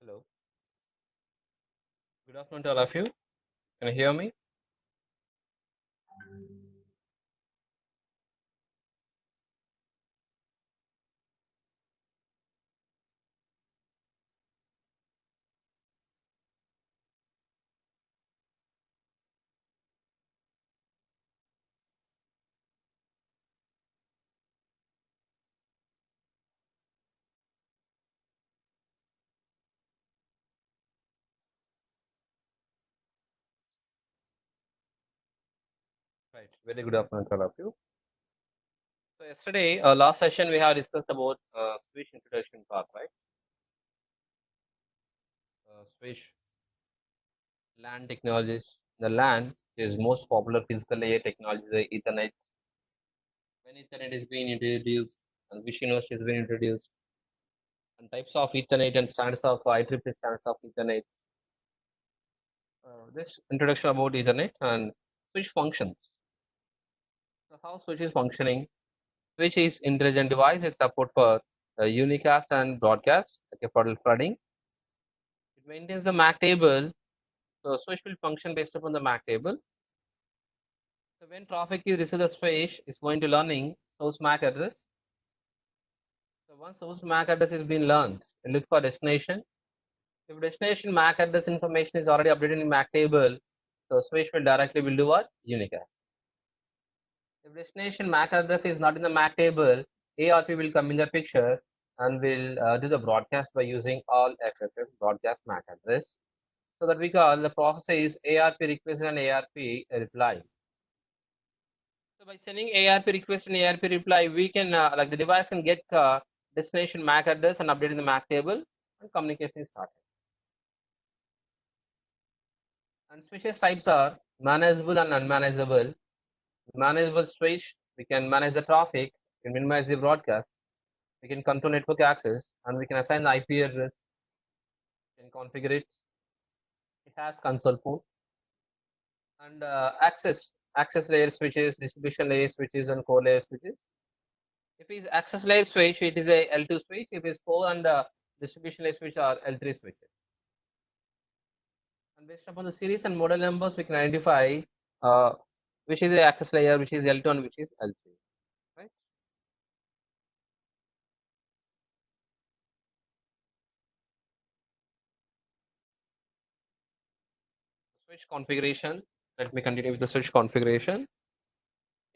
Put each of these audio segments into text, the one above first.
Hello. Good afternoon to all of you. Can you hear me? Right. Very good afternoon to all of you. So yesterday, last session, we have discussed about switch introduction part, right? Switch LAN technologies. The LAN is most popular physical layer technology, the Ethernet. When Ethernet is being introduced, and which university has been introduced, and types of Ethernet and standards of IEEE standards of Ethernet. This introduction about Ethernet and switch functions. So how switch is functioning, which is intelligent device. It support for unicast and broadcast, okay, for flooding. It maintains the MAC table, so switch will function based upon the MAC table. So when traffic is received the switch, is going to learning source MAC address. So once source MAC address is being learned, it look for destination. If destination MAC address information is already updated in MAC table, so switch will directly will do what? Unicast. If destination MAC address is not in the MAC table, ARP will come in the picture and will do the broadcast by using all FFF broadcast MAC address. So that we call the process is ARP request and ARP reply. So by sending ARP request and ARP reply, we can like the device can get destination MAC address and update in the MAC table, and communication is started. And switches types are manageable and unmanageable. Manageable switch, we can manage the traffic, we can minimize the broadcast, we can control network access, and we can assign the IP address, we can configure it. It has console port and access layer switches, distribution layer switches, and core layer switches. If it's access layer switch, it is a L2 switch. If it's core and distribution layer switch are L3 switches. And based upon the series and model numbers, we can identify uh, which is the access layer, which is L2, and which is L3. Right? Switch configuration. Let me continue with the switch configuration.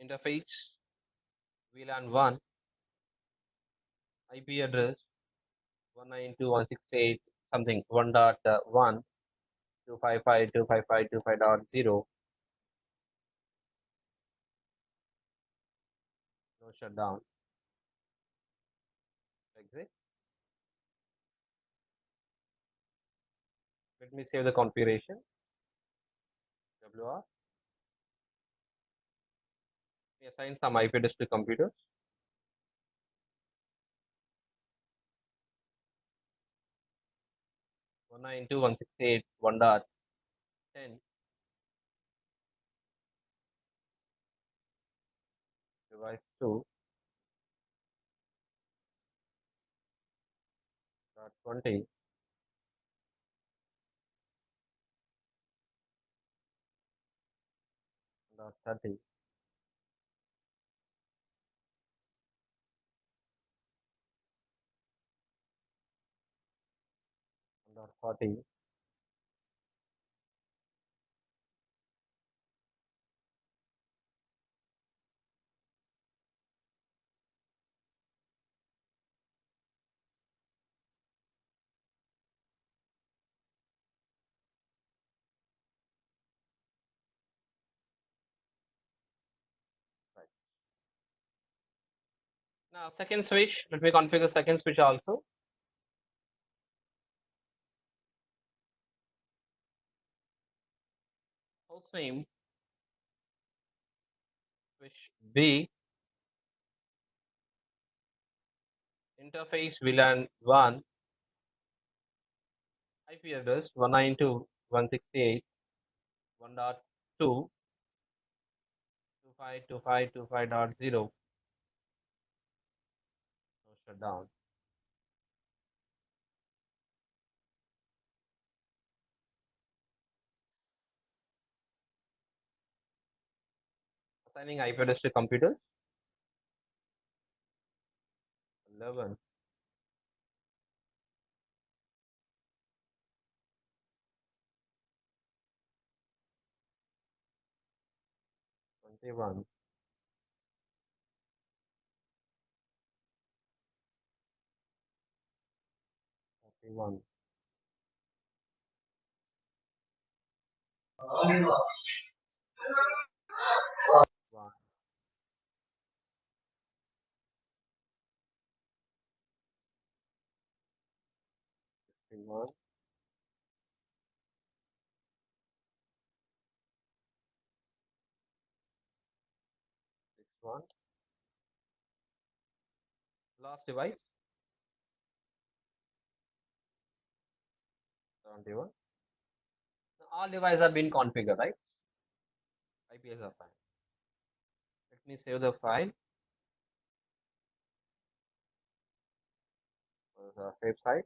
Interface VLAN 1, IP address 192.168 something 1.1 255.255.255.0, no shutdown, exit. Let me save the configuration. WR. We assign some IP address to computers. 192.168 1.10 device 2.20 .30 .40. Right. Now second switch. Let me configure second switch also. Host name switch B. Interface VLAN 1. IP address 192.168 1.2 no shutdown. Assigning IP address to computers. 11. 21. 31. 1. 61. 61. Last device. 71. All devices have been configured, right? IPs are fine. Let me save the file. Save site.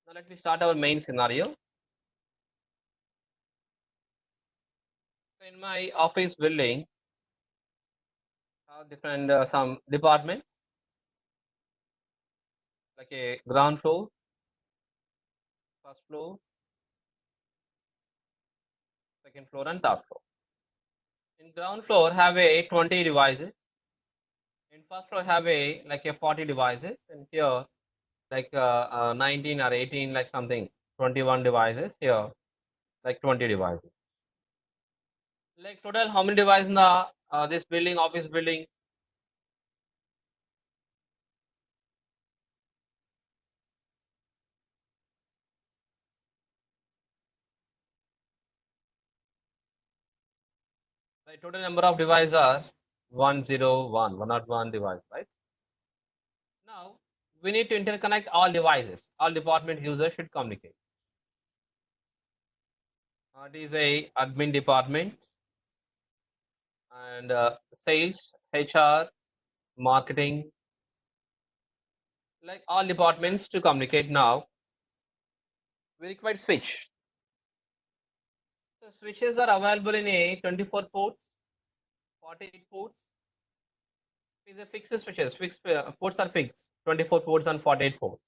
Now let me start our main scenario. In my office building, different some departments like a ground floor, first floor, second floor, and top floor. In ground floor, have a 20 devices. In first floor, have a like a 40 devices, and here like 19 or 18, like something 21 devices. Here like 20 devices. Like total, how many devices in the this building, office building? The total number of devices are 101, 101 device, right? Now we need to interconnect all devices. All department users should communicate. It is a admin department and sales, HR, marketing, like all departments to communicate now. We require switch. So switches are available in a 24 ports, 48 ports. Is a fixed switches. Fixed ports are fixed. 24 ports and 48 ports.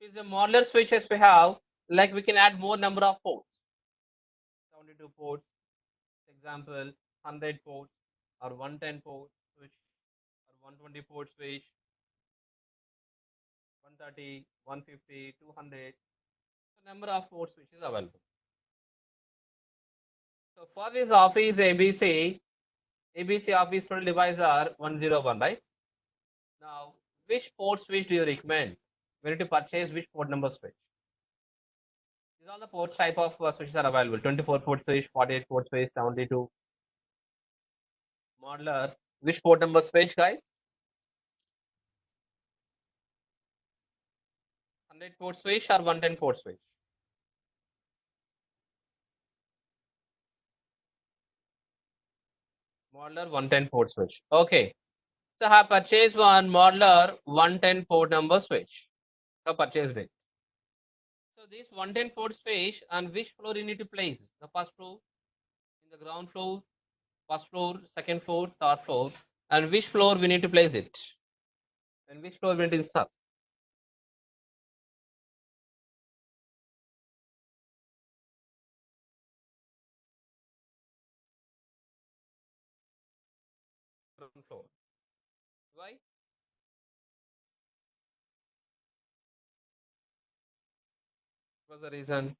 Is the modular switches we have, like we can add more number of ports. 72 ports, example, 100 ports or 110 port switch or 120 port switch, 130, 150, 200. The number of ports which is available. So for this office ABC office total device are 101, right? Now, which port switch do you recommend? We need to purchase which port number switch. These are the ports type of switches are available. 24 port switch, 48 port switch, 72 modular. Which port number switch, guys? 100 port switch or 110 port switch? Modular 110 port switch. Okay. So I have purchased one modular 110 port number switch. So purchased it. So this 110 port switch on which floor you need to place? The first floor, in the ground floor, first floor, second floor, third floor, and which floor we need to place it? And which floor we need to install? Ground floor. Why? What's the reason?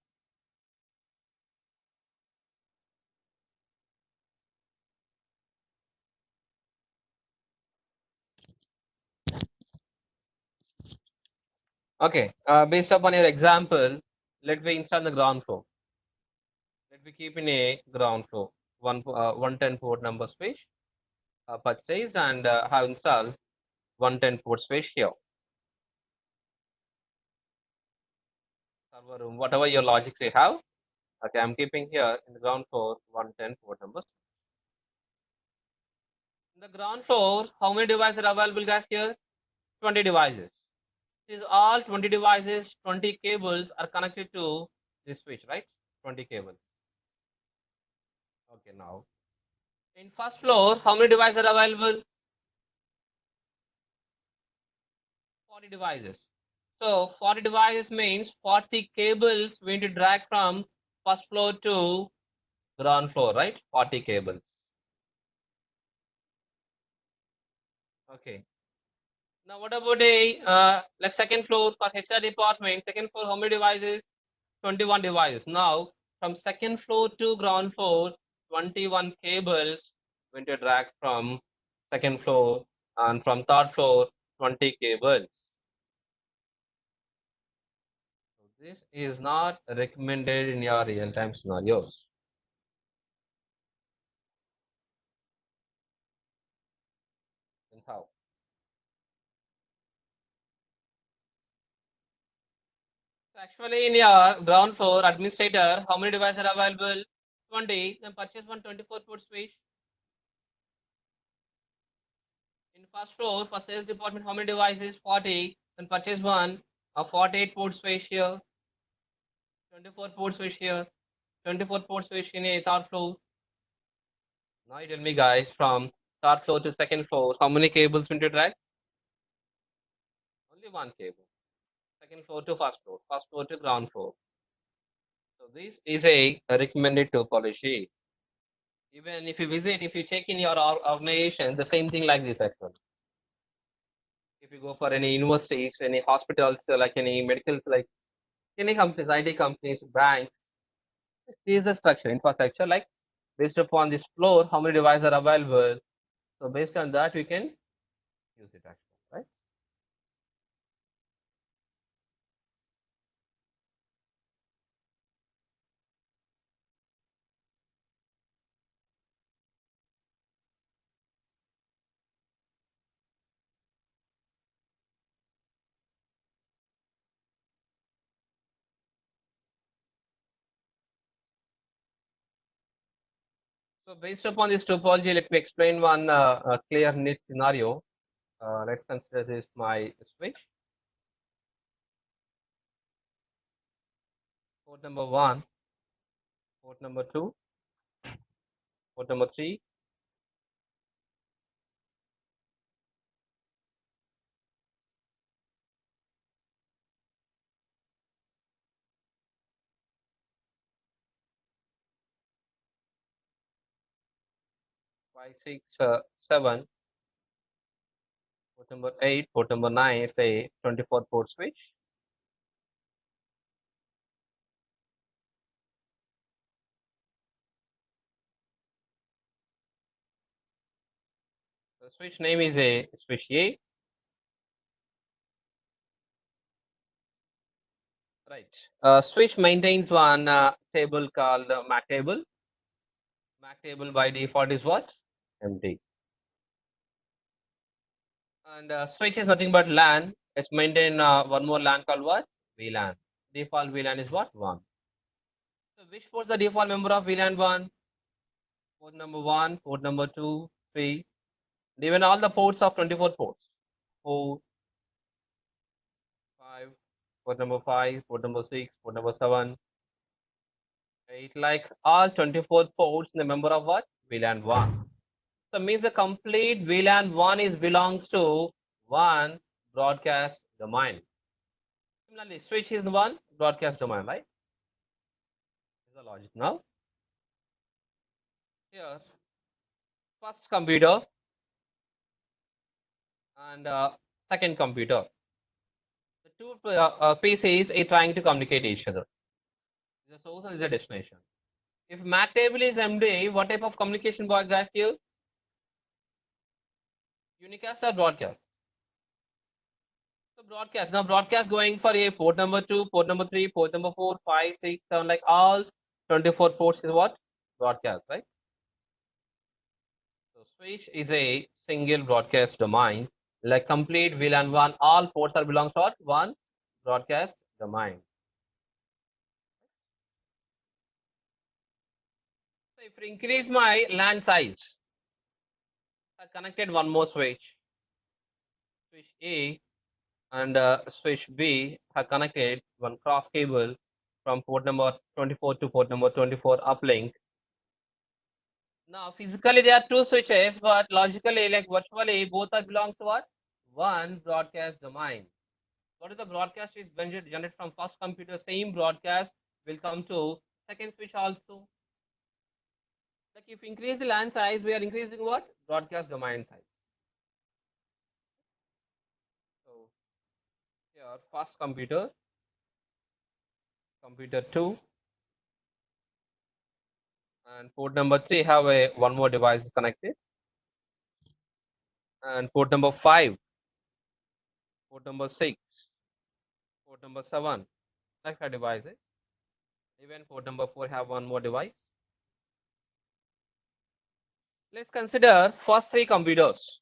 Okay, based upon your example, let me install the ground floor. Let me keep in a ground floor 110 port number switch purchase and have installed 110 port switch here. Server room, whatever your logics you have. Okay, I'm keeping here in the ground floor 110 port numbers. In the ground floor, how many devices are available, guys? Here, 20 devices. These all 20 devices, 20 cables are connected to this switch, right? 20 cables. Okay, now in first floor, how many devices are available? 40 devices. So 40 devices means 40 cables we need to drag from first floor to ground floor, right? 40 cables. Okay. Now what about a like second floor for HR department? Second floor, how many devices? 21 devices. Now from second floor to ground floor, 21 cables we need to drag from second floor, and from third floor, 20 cables. So this is not recommended in your real-time scenarios. And how? So actually, in your ground floor administrator, how many devices are available? 20. Then purchase one 24 port switch. In first floor, for sales department, how many devices? 40. Then purchase one a 48 port switch here, 24 port switch here, 24 port switch in a third floor. Now you tell me, guys, from third floor to second floor, how many cables need to drag? Only one cable. Second floor to first floor to ground floor. So this is a recommended topology. Even if you visit, if you check in your organization, the same thing like this actually. If you go for any universities, any hospitals, like any medicals, like any companies, IT companies, banks, this is a structure, infrastructure, like based upon this floor, how many devices are available. So based on that, we can use it actually, right? So based upon this topology, let me explain one clear need scenario. Let's consider this my switch. Port number one, port number two, port number three, 5, 6, 7, port number 8, port number 9, it's a 24 port switch. The switch name is a switch A. Right. Switch maintains one table called MAC table. MAC table by default is what? Empty. And switch is nothing but LAN. It's maintained one more LAN called what? VLAN. Default VLAN is what? 1. So which ports the default member of VLAN 1? Port number 1, port number 2, 3. Even all the ports of 24 ports. 4, 5, port number 5, port number 6, port number 7, 8. Like all 24 ports in the member of what? VLAN 1. So means the complete VLAN 1 is belongs to one broadcast domain. Similarly, switch is one broadcast domain, right? This is the logic. Now, here, first computer and second computer. The two PCs are trying to communicate each other. The source and the destination. If MAC table is MD, what type of communication broadcast here? Unicast or broadcast? So broadcast. Now broadcast going for a port number 2, port number 3, port number 4, 5, 6, 7, like all 24 ports is what? Broadcast, right? So switch is a single broadcast domain. like complete VLAN one, all ports are belongs to what? One broadcast domain. So if I increase my LAN size, I connected one more switch A and switch B have connected one cross cable from port number 24 to port number 24 uplink. Now physically there are two switches, but logically, like virtually, both are belongs to what? One broadcast domain. What is the broadcast is generated from first computer, same broadcast will come to second switch also. Like if increase the LAN size, we are increasing what? Broadcast domain size. So here first computer, computer 2, and port number 3 have a one more device is connected, and port number 5, port number 6, port number 7 like a devices. Even port number 4 have one more device. Let's consider first three computers.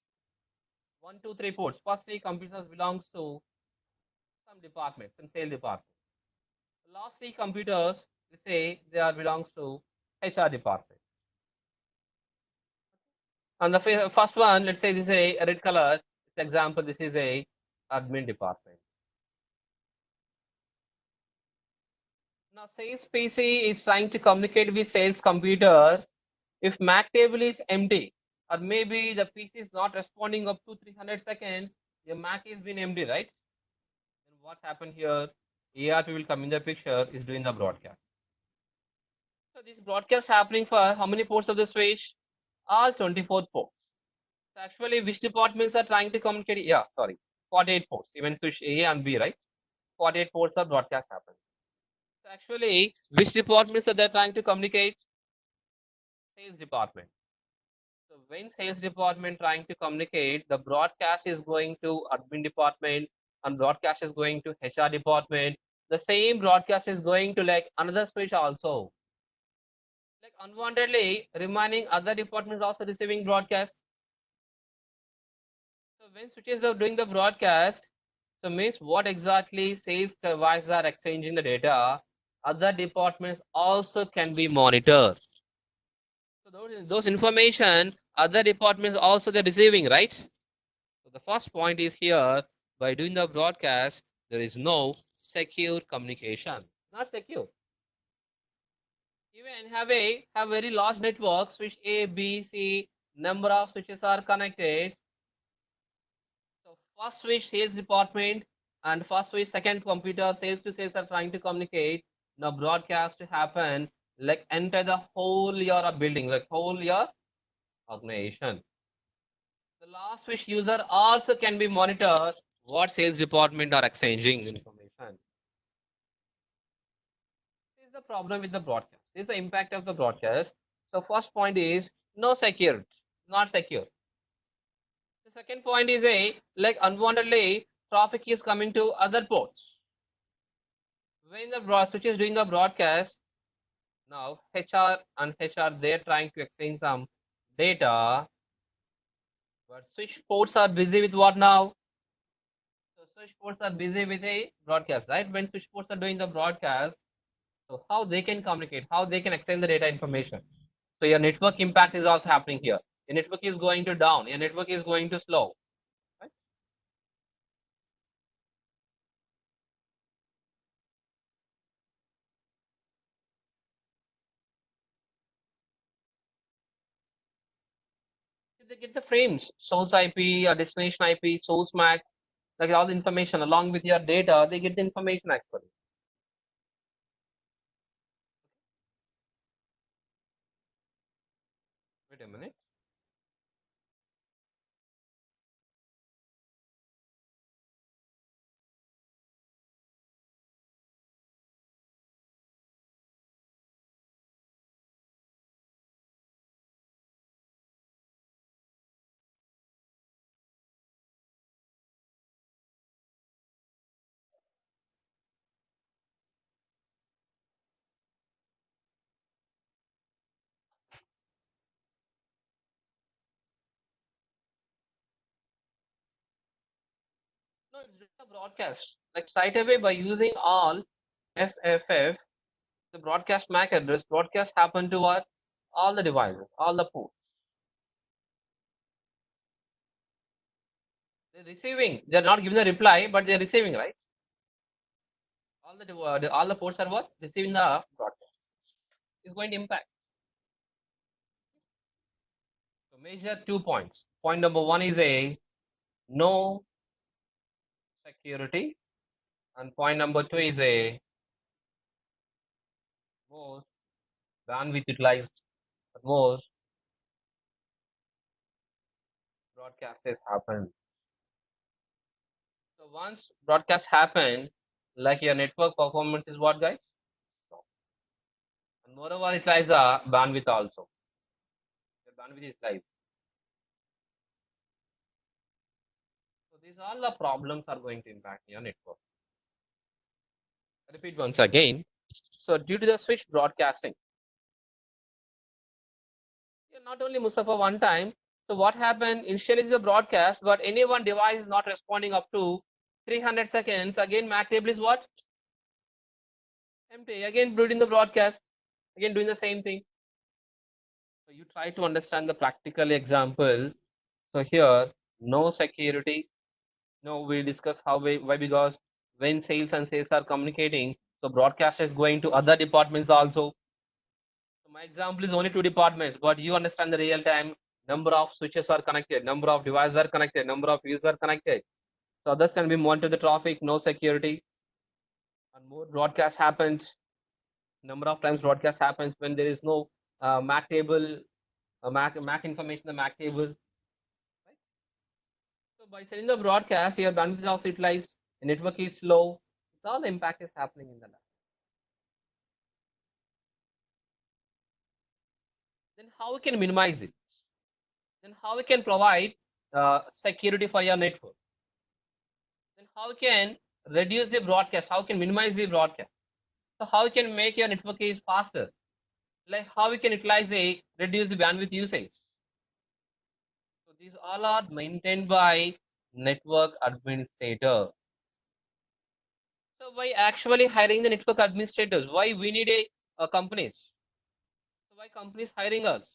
One, two, three ports. First three computers belongs to some department, some sales department. The last three computers, let's say they are belongs to HR department. And the first one, let's say this is a red color. For example, this is a admin department. Now sales PC is trying to communicate with sales computer. If MAC table is empty, or maybe the PC is not responding up to 300 seconds, the MAC is been empty, right? Then what happened here? ARP will come in the picture, is doing the broadcast. So this broadcast happening for how many ports of the switch? All 24 ports. So actually, which departments are trying to communicate? Yeah, sorry, 48 ports. Even switch A and B, right? 48 ports of broadcast happen. So actually, which departments are they trying to communicate? Sales department. So when sales department trying to communicate, the broadcast is going to admin department and broadcast is going to HR department. The same broadcast is going to like another switch also. Like unwantedly, remaining other departments also receiving broadcast. So when switches are doing the broadcast, so means what exactly sales devices are exchanging the data, other departments also can be monitored. So those information other departments also they're receiving, right? So the first point is here, by doing the broadcast, there is no secure communication. Not secure. Even have very large networks which A, B, C number of switches are connected. So first switch sales department and first switch second computer sales to sales are trying to communicate. Now broadcast to happen like enter the whole year of building, like whole year organization. The last switch user also can be monitored what sales department are exchanging information. This is the problem with the broadcast. This is the impact of the broadcast. So first point is no security, not secure. The second point is a like unwantedly traffic is coming to other ports. When the switch is doing the broadcast, now HR they're trying to exchange some data, but switch ports are busy with what now? So switch ports are busy with a broadcast, right? When switch ports are doing the broadcast, so how they can communicate, how they can exchange the data information. So your network impact is also happening here. Your network is going to down, your network is going to slow. Right? They get the frames, source IP or destination IP, source MAC, like all the information along with your data, they get the information actually. Wait a minute. it's doing a broadcast. Like straight away by using all FFF, the broadcast MAC address, broadcast happen to what? All the devices, all the ports. They're receiving. They're not giving the reply, but they're receiving, right? All the ports are what? Receiving the broadcast. Is going to impact. So major 2 points. Point number one is a no security, and point number two is a more bandwidth utilized, more broadcasts happen. So once broadcast happen, like your network performance is what, guys? So, and moreover, it lies a bandwidth also. The bandwidth is lies. So these all the problems are going to impact your network. I repeat once again. So due to the switch broadcasting, you're not only Mustafa one time. So what happened? Initially is a broadcast, but any one device is not responding up to 300 seconds. Again, MAC table is what? Empty. Again, building the broadcast. Again, doing the same thing. So you try to understand the practical example. So here, no security. No, we discuss why because when sales are communicating, so broadcast is going to other departments also. So my example is only two departments, but you understand the real time number of switches are connected, number of devices are connected, number of users are connected. So others can be monitored the traffic, no security, and more broadcast happens. Number of times broadcast happens when there is no MAC table, MAC information, the MAC table. Right? So by sending the broadcast, your bandwidth is also utilized, the network is slow. So all the impact is happening in the lab. Then how we can minimize it? Then how we can provide security for your network? Then how we can reduce the broadcast? How we can minimize the broadcast? So how we can make your network is faster? Like how we can utilize a reduce the bandwidth usage? So these all are maintained by network administrator. So why actually hiring the network administrators? Why we need a companies? So why companies hiring us?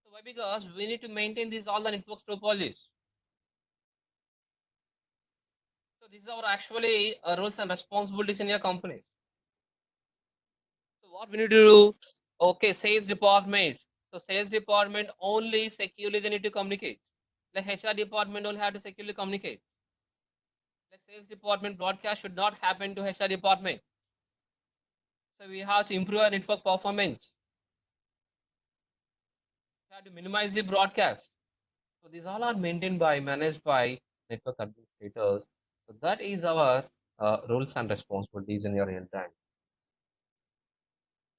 So why? Because we need to maintain these all the network topologies. So these are actually roles and responsibilities in your company. So what we need to do? Okay, sales department. So sales department only securely they need to communicate. The HR department don't have to securely communicate. The sales department broadcast should not happen to HR department. So we have to improve our network performance. We have to minimize the broadcast. So these all are maintained by, managed by network administrators. So that is our roles and responsibilities in your real time.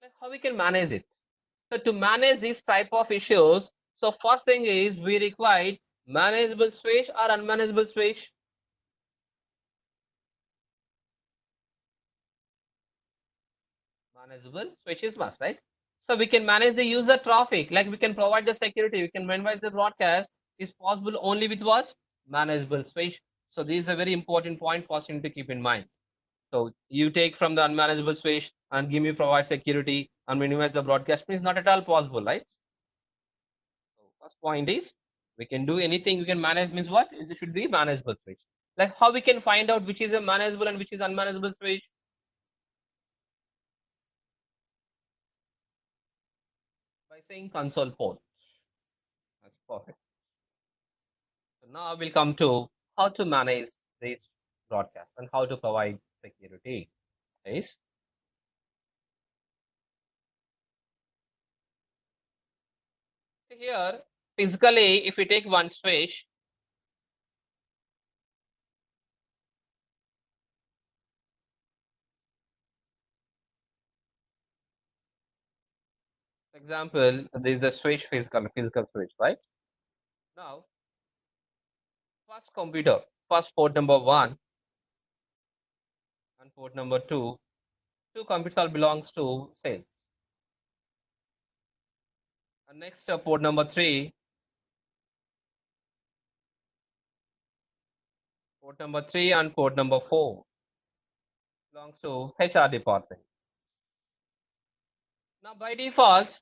Like how we can manage it? So to manage these type of issues, so first thing is we require manageable switch or unmanageable switch. Manageable switch is must, right? So we can manage the user traffic, like we can provide the security, we can minimize the broadcast is possible only with what? Manageable switch. So this is a very important point for us to keep in mind. So you take from the unmanageable switch and give me provide security and minimize the broadcast is not at all possible, right? So first point is we can do anything we can manage means what? It should be manageable switch. Like how we can find out which is a manageable and which is unmanageable switch? By saying console port. That's perfect. So now we'll come to how to manage this broadcast and how to provide security. Right? So here, physically, if we take one switch, example, this is a switch physical switch, right? Now, first computer, first port number one and port number two computers all belongs to sales. And next port number three Port number 3 and port number 4 belongs to HR department. Now by default,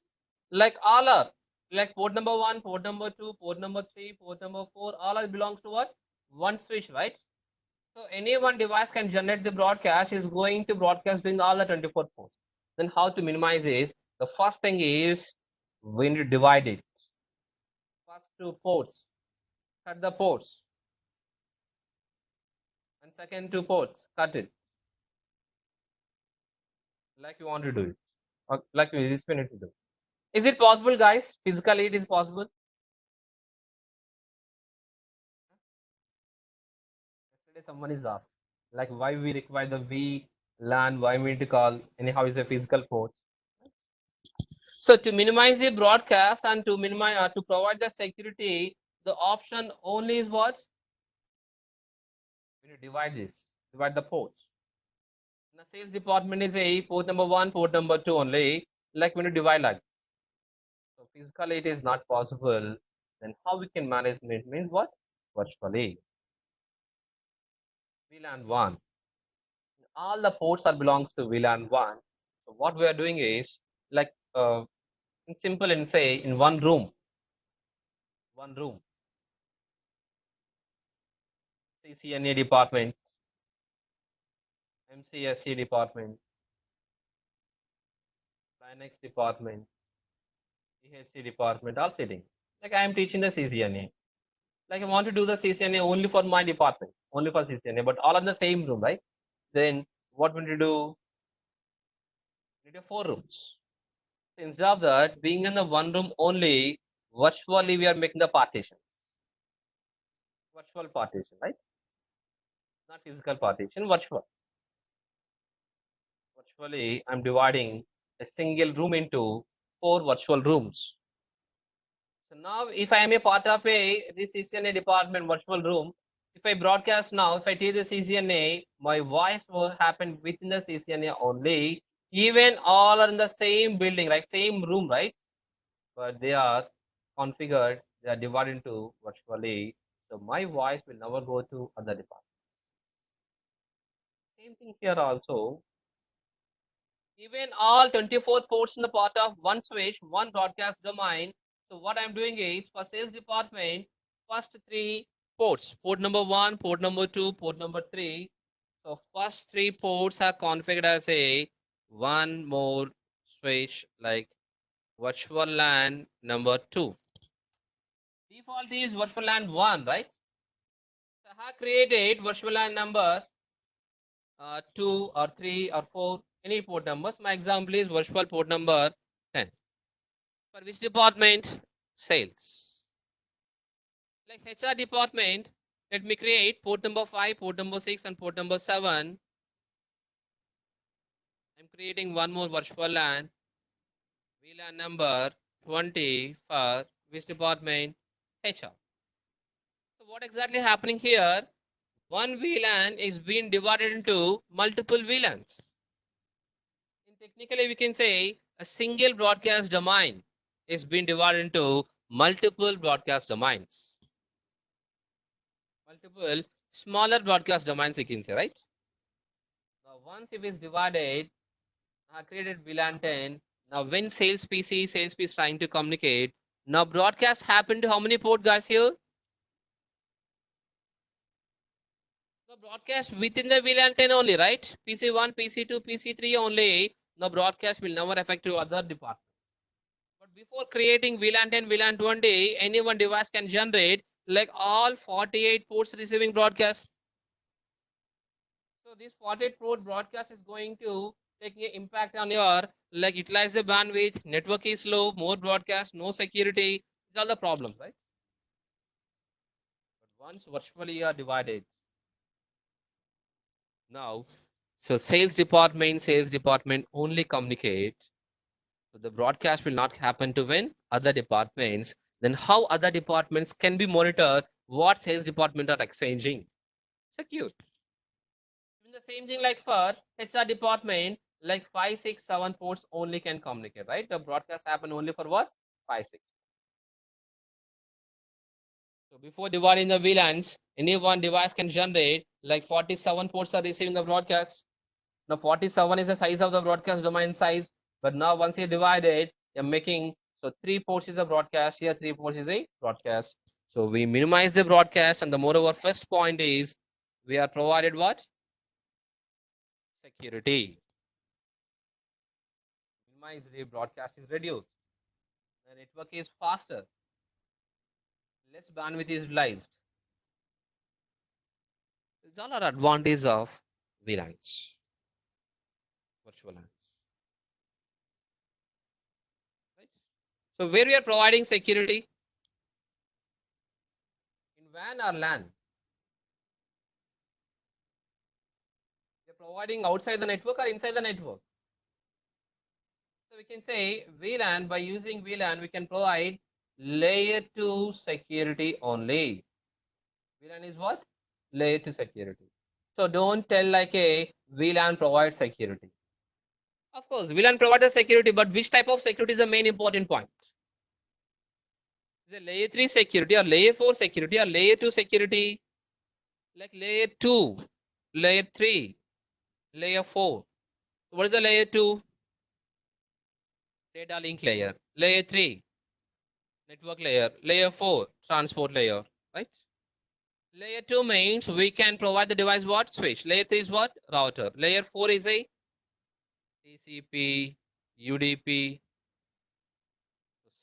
like all are like port number 1, port number 2, port number 3, port number 4, all are belongs to what? One switch, right? So any one device can generate the broadcast is going to broadcast during all the 24 ports. Then how to minimize is the first thing is we need to divide it. First two ports, cut the ports, and second two ports, cut it. Like you want to do it, or like we just need to do. Is it possible, guys? Physically, it is possible. Yesterday, someone is asked, like, why we require the VLAN, why we need to call, anyhow, is a physical port. So to minimize the broadcast and to minimize to provide the security, the option only is what? We need to divide this, divide the ports. The sales department is a port number 1, port number 2 only. Like we need to divide like. So physically it is not possible. Then how we can manage it means what? Virtually. VLAN 1. All the ports are belongs to VLAN 1. So what we are doing is like in simple and say in one room, CCNA department, MCSC department, Linux department, PHC department, all sitting. Like I am teaching the CCNA. Like I want to do the CCNA only for my department, only for CCNA, but all in the same room, right? Then what we need to do? We need a 4 rooms. So instead of that, being in the one room only, virtually we are making the partition. Virtual partition, right? Not physical partition, virtual. Virtually, I'm dividing a single room into 4 virtual rooms. So now if I am a part of the CCNA department virtual room, if I broadcast now, if I take the CCNA, my voice will happen within the CCNA only. Even all are in the same building, right? Same room, right? But they are configured, they are divided into virtually. So my voice will never go to other department. Same thing here also. Even all 24 ports in the part of one switch, one broadcast domain. So what I'm doing is for sales department, first 3 ports, port number 1, port number 2, port number 3. So first 3 ports are configured as a one more switch like virtual LAN number 2. Default is virtual LAN 1, right? So I have created virtual LAN number 2 or 3 or 4, any port numbers. My example is virtual port number 10. For which department? Sales. Like HR department, let me create port number 5, port number 6, and port number 7. I'm creating one more virtual LAN. VLAN number 20 for which department? HR. So what exactly happening here? One VLAN is being divided into multiple VLANs. And technically, we can say a single broadcast domain is being divided into multiple broadcast domains. Multiple smaller broadcast domains, you can say, right? Now, once it is divided, I created VLAN 10. Now, when sales PC is trying to communicate, now broadcast happened to how many port guys here? The broadcast within the VLAN 10 only, right? PC1, PC2, PC3 only. The broadcast will never affect to other departments. But before creating VLAN 10, VLAN 20, any one device can generate like all 48 ports receiving broadcast. So this 48 port broadcast is going to take an impact on your like utilize the bandwidth, network is slow, more broadcast, no security. These are the problems, right? But once virtually are divided, now so sales department only communicate. So the broadcast will not happen to when other departments. Then how other departments can be monitored what sales department are exchanging? Secure. In the same thing like for HR department, like 5, 6, 7 ports only can communicate, right? The broadcast happen only for what? 5, 6. So before dividing the VLANs, any one device can generate like 47 ports are receiving the broadcast. Now 47 is the size of the broadcast domain size, but now once you divide it, you're making so 3 ports is a broadcast, here 3 ports is a broadcast. So we minimize the broadcast, and the moreover first point is we are provided what? Security. Minimize the broadcast is reduced. The network is faster, less bandwidth is utilized. It's all our advantage of VLANs, virtual LANs. Right? So where we are providing security in WAN or LAN, we are providing outside the network or inside the network. So we can say VLAN, by using VLAN, we can provide layer 2 security only. VLAN is what? Layer 2 security. So don't tell like a VLAN provides security. Of course, VLAN provides security, but which type of security is the main important point? Is it layer 3 security or layer 4 security or layer 2 security? Like layer 2, layer 3, layer 4. What is the layer 2? Data link layer. Layer 3, network layer. Layer 4, transport layer. Right? Layer 2 means we can provide the device what? Switch. Layer 3 is what? Router. Layer 4 is a TCP, UDP,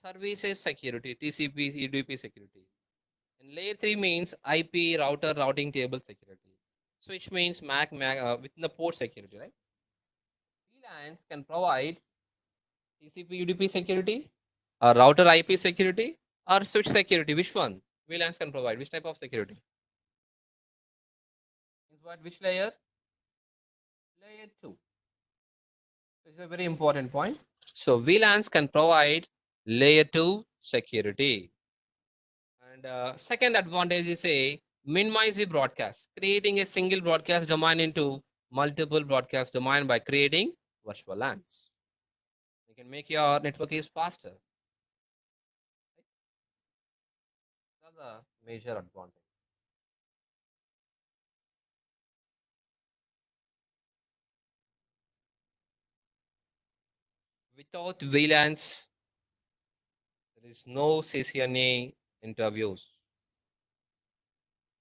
services security, TCP, UDP security. And layer 3 means IP, router, routing table security. Switch means MAC, within the port security, right? VLANs can provide TCP, UDP security, or router IP security, or switch security. Which one? VLANs can provide. Which type of security? Is what? Which layer? Layer 2. This is a very important point. So VLANs can provide layer 2 security. And second advantage is a minimize the broadcast, creating a single broadcast domain into multiple broadcast domain by creating virtual LANs. You can make your network is faster. That's a major advantage. Without VLANs, there is no CCNA interviews.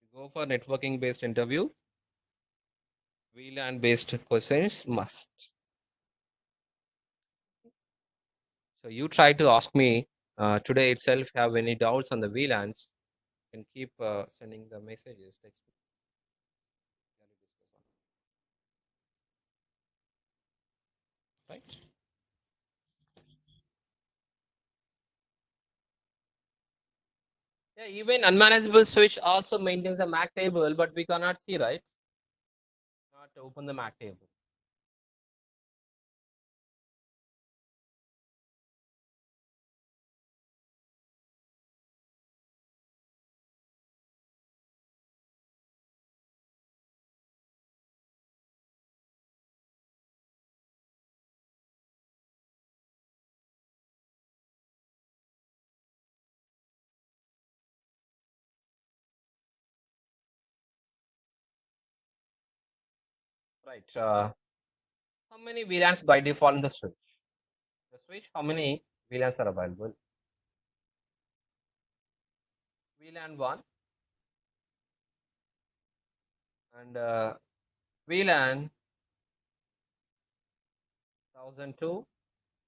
You go for networking based interview, VLAN based questions must. So you try to ask me today itself. Have any doubts on the VLANs? You can keep sending the messages. Text me. Right? Yeah, even unmanageable switch also maintains the MAC table, but we cannot see, right? Not open the MAC table. Right. How many VLANs by default in the switch? The switch, how many VLANs are available? VLAN 1 and VLAN 1002,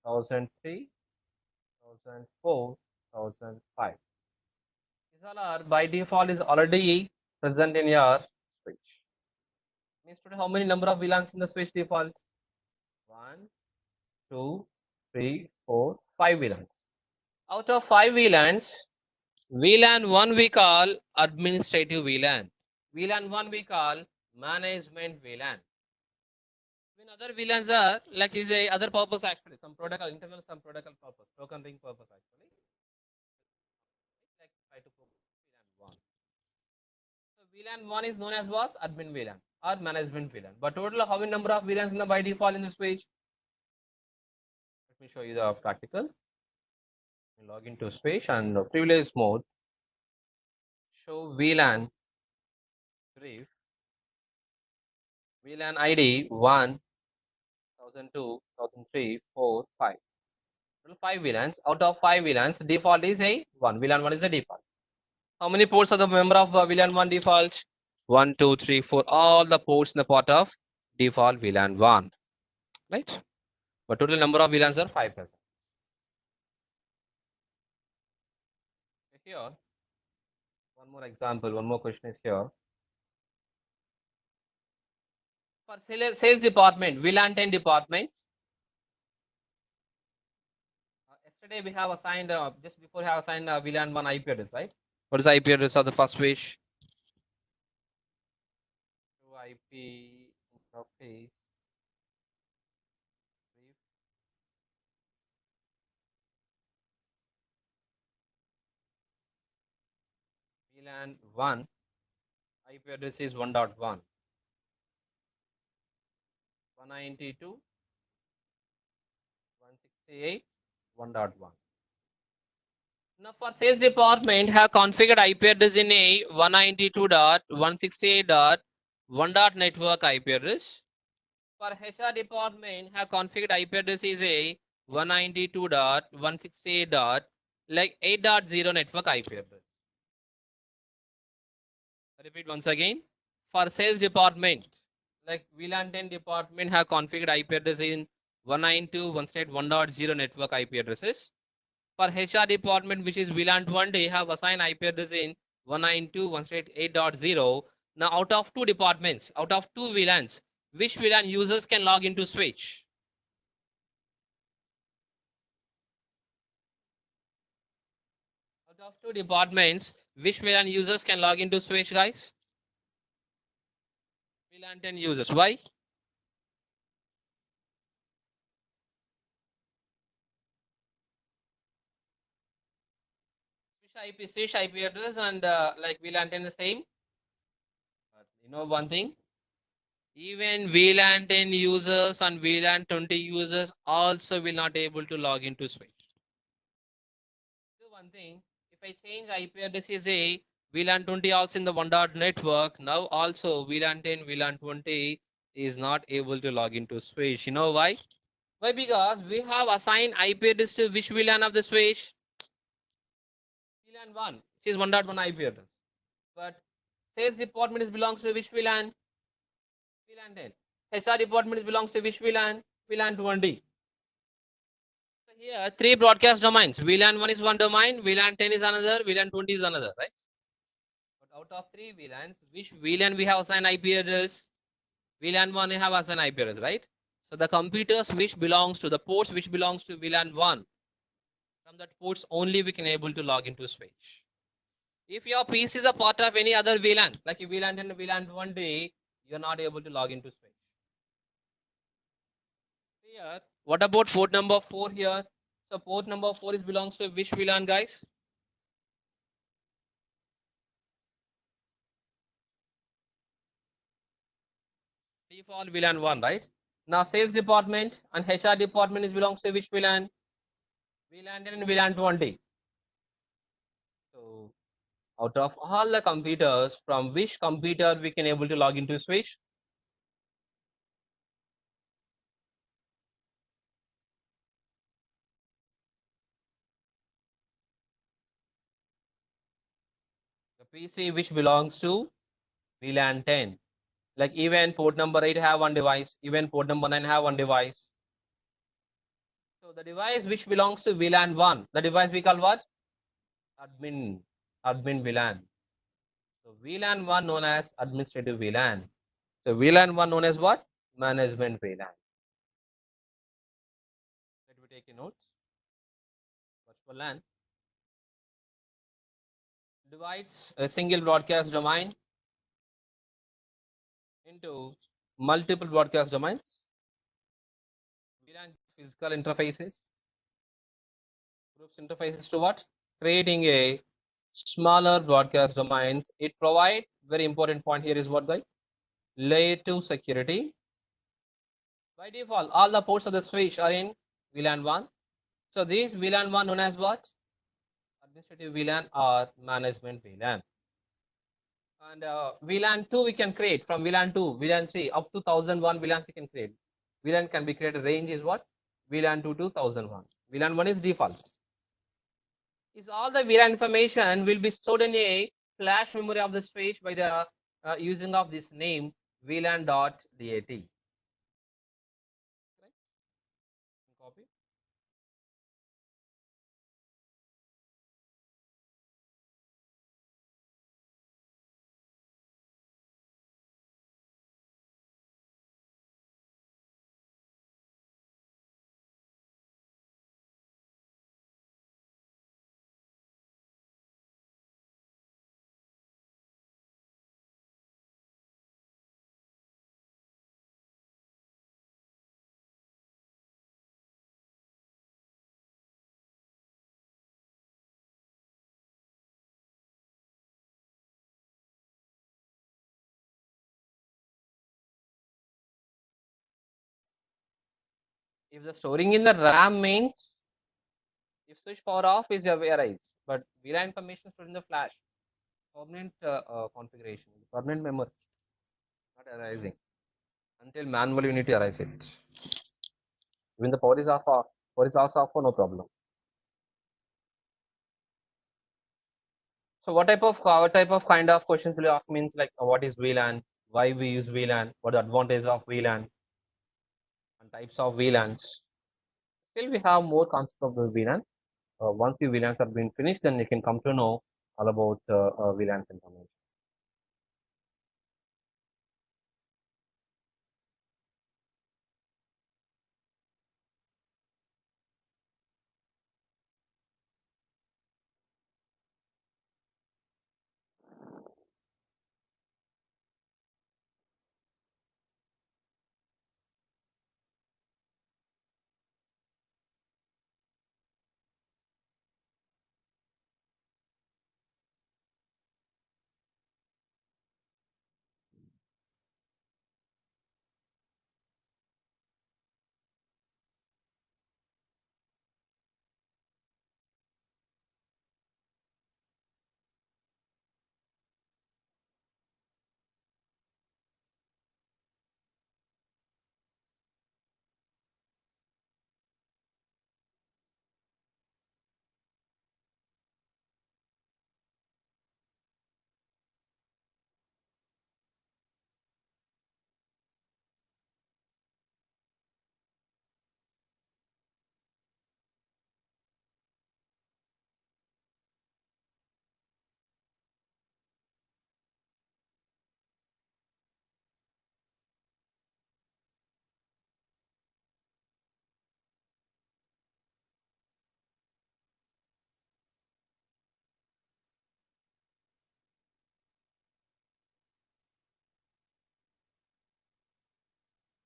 1003, 1004, 1005. These all are by default is already present in your switch. Means today how many number of VLANs in the switch default? 1, 2, 3, 4, 5 VLANs. Out of 5 VLANs, VLAN 1 we call administrative VLAN. VLAN 1 we call management VLAN. When other VLANs are like is a other purpose actually, some protocol, internal some protocol purpose, token ring purpose actually. Like try to focus VLAN 1. So VLAN 1 is known as was admin VLAN or management VLAN. But total how many number of VLANs in the by default in this page? Let me show you the practical. Log into Space and privilege mode. show VLAN brief. VLAN ID 1, 1002, 1003, 4, 5. Total 5 VLANs. Out of 5 VLANs, default is a 1. VLAN 1 is the default. How many ports are the member of VLAN 1 default? 1, 2, 3, 4. All the ports in the part of default VLAN 1. Right? But total number of VLANs are 5 present. Here, one more example, one more question is here. For sales department, VLAN 10 department, yesterday we have assigned, just before we have assigned VLAN 1 IP address, right? What is the IP address of the first switch? IP interface. VLAN 1 IP address is 1.1, 192, 168, 1.1. Now for sales department have configured IP address in a 192.168.1. Network IP address. For HR department have configured IP address is a 192.168. Like 8.0 network IP address. Repeat once again. For sales department, like VLAN 10 department have configured IP address in 192.168.1.0 network IP addresses. For HR department, which is VLAN 20, have assigned IP address in 192.168.8.0. Now, out of two departments, out of two VLANs, which VLAN users can log into switch? Out of two departments, which VLAN users can log into switch, guys? VLAN 10 users. Why? Switch IP address and like VLAN 10 the same. But you know one thing? Even VLAN 10 users and VLAN 20 users also will not able to log into switch. Do one thing. If I change IP address is a VLAN 20 also in the 1 dot network, now also VLAN 10, VLAN 20 is not able to log into switch. You know why? Why? Because we have assigned IP address to which VLAN of the switch? VLAN 1, which is 1.1 IP address. But sales department is belongs to which VLAN? VLAN 10. HR department belongs to which VLAN? VLAN 20. So here, three broadcast domains. VLAN 1 is one domain, VLAN 10 is another, VLAN 20 is another, right? But out of three VLANs, which VLAN we have assigned IP address? VLAN 1 we have assigned IP address, right? So the computers which belongs to the ports which belongs to VLAN 1, from that ports only we can able to log into switch. If your PC is a part of any other VLAN, like VLAN 10 VLAN 20, you are not able to log into switch. Here, what about port number 4 here? So port number 4 is belongs to which VLAN, guys? Default VLAN 1, right? Now sales department and HR department is belongs to which VLAN? VLAN 10 and VLAN 20. So out of all the computers, from which computer we can able to log into switch? The PC which belongs to VLAN 10. Like even port number 8 have one device, even port number 9 have one device. So the device which belongs to VLAN 1, the device we call what? Admin VLAN. So VLAN 1 known as administrative VLAN. So VLAN 1 known as what? Management VLAN. Let me take a note. Virtual LAN divides a single broadcast domain into multiple broadcast domains. VLAN physical interfaces. Groups interfaces to what? Creating a smaller broadcast domains. It provides, very important point here is what, guys? Layer 2 security. By default, all the ports of the switch are in VLAN 1. So this VLAN 1 known as what? Administrative VLAN or management VLAN. And VLAN 2 we can create from VLAN 2, VLAN 3 up to 1001 VLANs you can create. VLAN can be created. Range is what? VLAN 2 to 1001. VLAN 1 is default. Is all the VLAN information will be stored in a flash memory of the switch by the using of this name VLAN.dat. Right? Copy. If the storing in the RAM means if switch power off is arise, but VLAN information stored in the flash permanent configuration, permanent memory, not arising until manually you need to arise it. When the power is off, power is also off, no problem. So what type of kind of questions will you ask means like what is VLAN, why we use VLAN, what the advantage of VLAN, and types of VLANs. Still, we have more concept of the VLAN. Once your VLANs have been finished, then you can come to know all about VLANs information.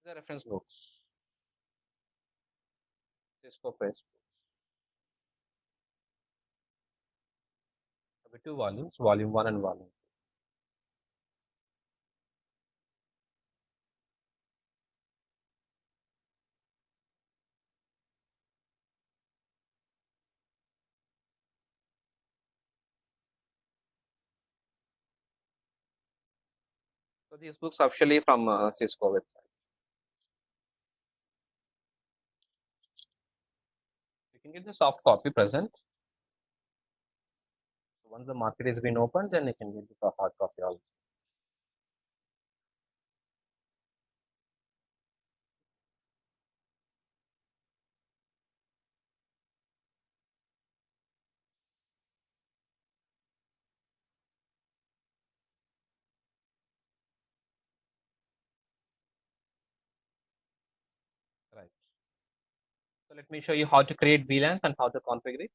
The reference books, Cisco Press, with two volumes, volume 1 and volume 2. So these books officially from Cisco website. You can get the soft copy present. So once the market has been opened, then you can get the soft hard copy also. Right. So let me show you how to create VLANs and how to configure it.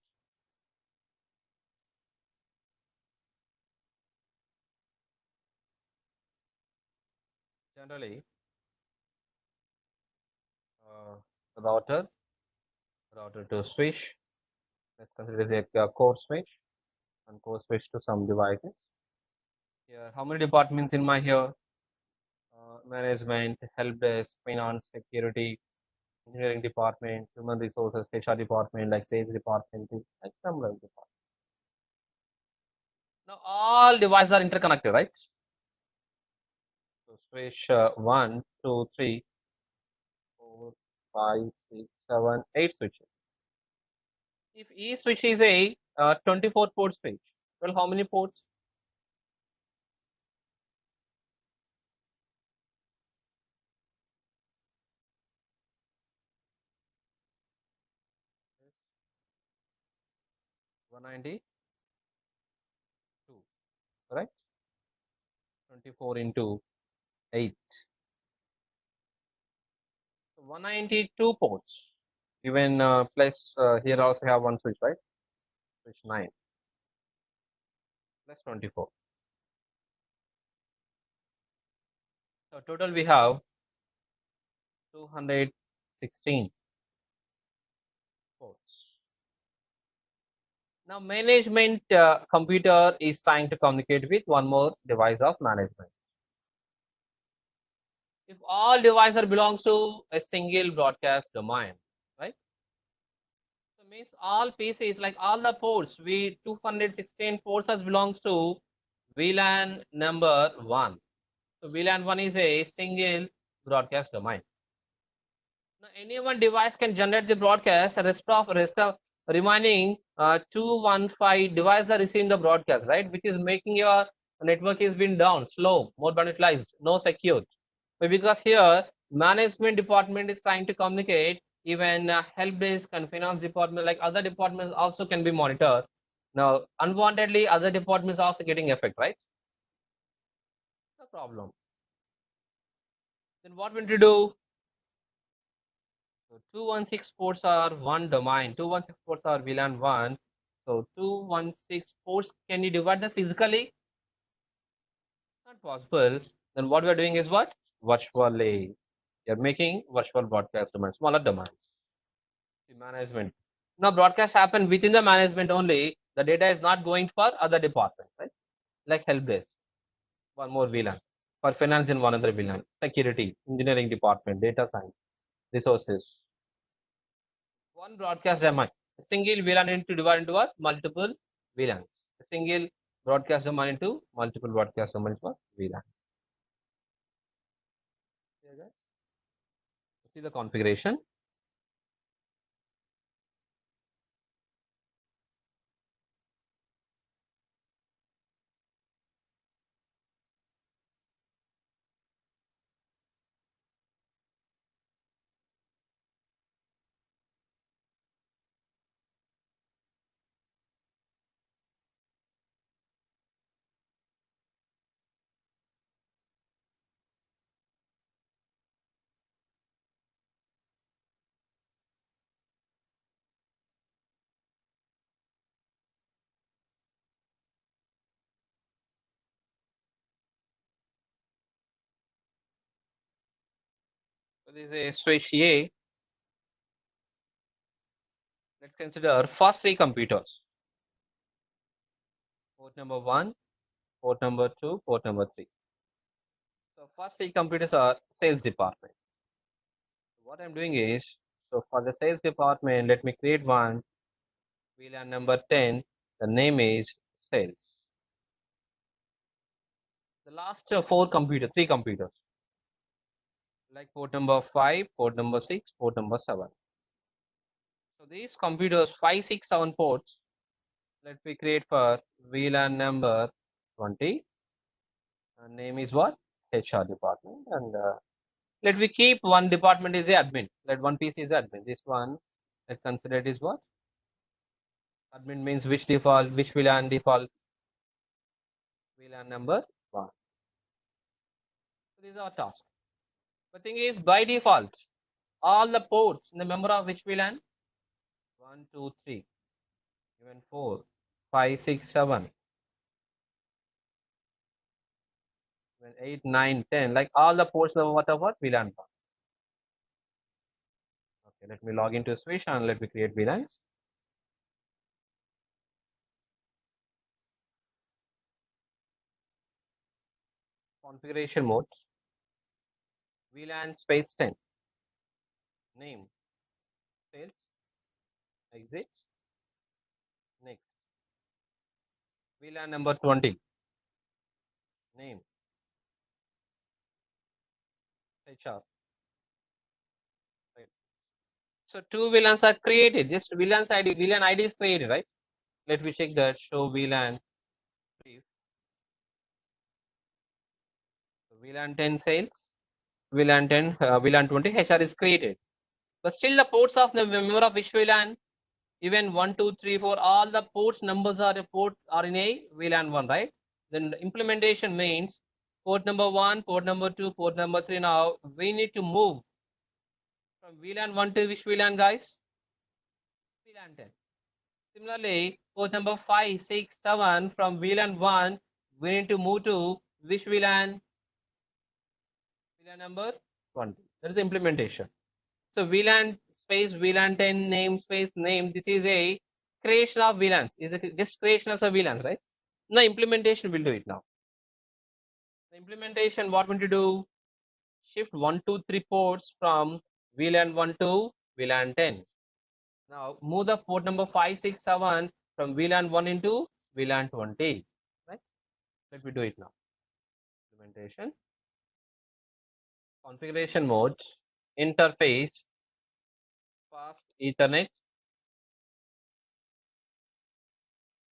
Generally, uh, router, router to switch. Let's consider this a core switch and core switch to some devices. Here, how many departments in my here? Management, help desk, finance, security, engineering department, human resources, HR department, like sales department, like some like department. Now all devices are interconnected, right? So switch 1, 2, 3, 4, 5, 6, 7, 8 switches. If each switch is a 24 port switch, well, how many ports? Yes, 192, correct? 24 into 8. So 192 ports. Even plus here also have one switch, right? Switch 9 plus 24. So total we have 216 ports. Now management computer is trying to communicate with one more device of management. If all devices belongs to a single broadcast domain, right? So means all PCs, like all the ports, we 216 ports as belongs to VLAN number 1. So VLAN 1 is a single broadcast domain. Now any one device can generate the broadcast. Rest of remaining 215 devices are receiving the broadcast, right? Which is making your network is been down, slow, more utilized, no secure. But because here management department is trying to communicate, even help desk and finance department, like other departments also can be monitored. Now unwantedly other departments also getting effect, right? No problem. Then what we need to do? So 216 ports are one domain. 216 ports are VLAN 1. So 216 ports, can you divide them physically? Not possible. Then what we are doing is what? Virtually. You're making virtual broadcast domains, smaller domains. The management. Now broadcast happen within the management only. The data is not going for other departments, right? Like help desk, one more VLAN. For finance in one other VLAN. Security, engineering department, data science, resources. One broadcast domain. A single VLAN into divide into what? Multiple VLANs. A single broadcast domain into multiple broadcast domains for VLAN. Here guys, see the configuration. So this is a switch A. Let's consider first three computers. Port number 1, port number 2, port number 3. So first three computers are sales department. What I'm doing is, so for the sales department, let me create one VLAN number 10. The name is sales. The last three computers, like port number 5, port number 6, port number 7. So these computers, 5, 6, 7 ports, let me create for VLAN number 20. And name is what? HR department. And let me keep one department is the admin. Let one piece is admin. This one, let's consider it is what? Admin means which default, which VLAN number 1. So this is our task. The thing is, by default, all the ports in the member of which VLAN? 1, 2, 3, even 4, 5, 6, 7, even 8, 9, 10. Like all the ports of whatever VLAN path. Okay, let me log into Switch and let me create VLANs. Configuration mode. VLAN space 10. Name. Sales. Exit. Next. VLAN number 20. Name HR. Right. So two VLANs are created. Just VLAN ID is created, right? Let me check that. Show VLAN brief. So VLAN 10 sales. VLAN 10, VLAN 20. HR is created. But still the ports of the member of which VLAN, even 1, 2, 3, 4, all the ports numbers are in a VLAN 1, right? Then the implementation means port number 1, port number 2, port number 3. Now we need to move from VLAN 1 to which VLAN, guys? VLAN 10. Similarly, port number 5, 6, 7 from VLAN 1, we need to move to which VLAN? VLAN number 20. That is the implementation. So VLAN space VLAN 10 namespace name. This is a creation of VLANs. Is it just creation of a VLAN, right? Now implementation will do it now. The implementation, what we need to do? Shift 1, 2, 3 ports from VLAN 1 to VLAN 10. Now move the port number 5, 6, 7 from VLAN 1 into VLAN 20. Right? Let me do it now. Implementation. Configuration modes. Interface. Fast Ethernet.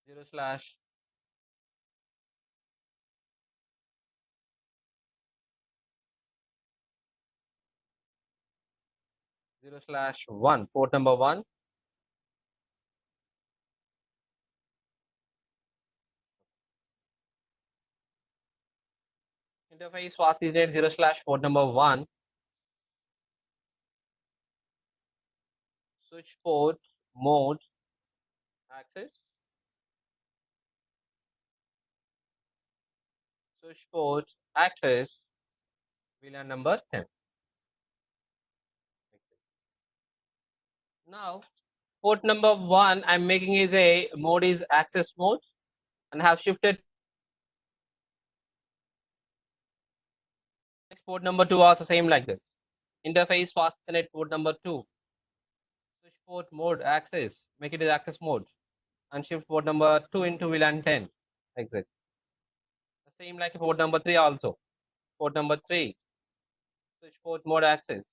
0/. 0/1, port number 1. Interface fast Ethernet 0/, port number 1. Switch port mode access. Switch port access. VLAN number 10. Now port number 1 I'm making is a mode is access mode and have shifted. Next port number 2 also same like this. Interface fast Ethernet port number 2. Switch port mode access. Make it as access mode and shift port number 2 into VLAN 10. Exit. The same like port number 3 also. Port number 3. Switch port mode access.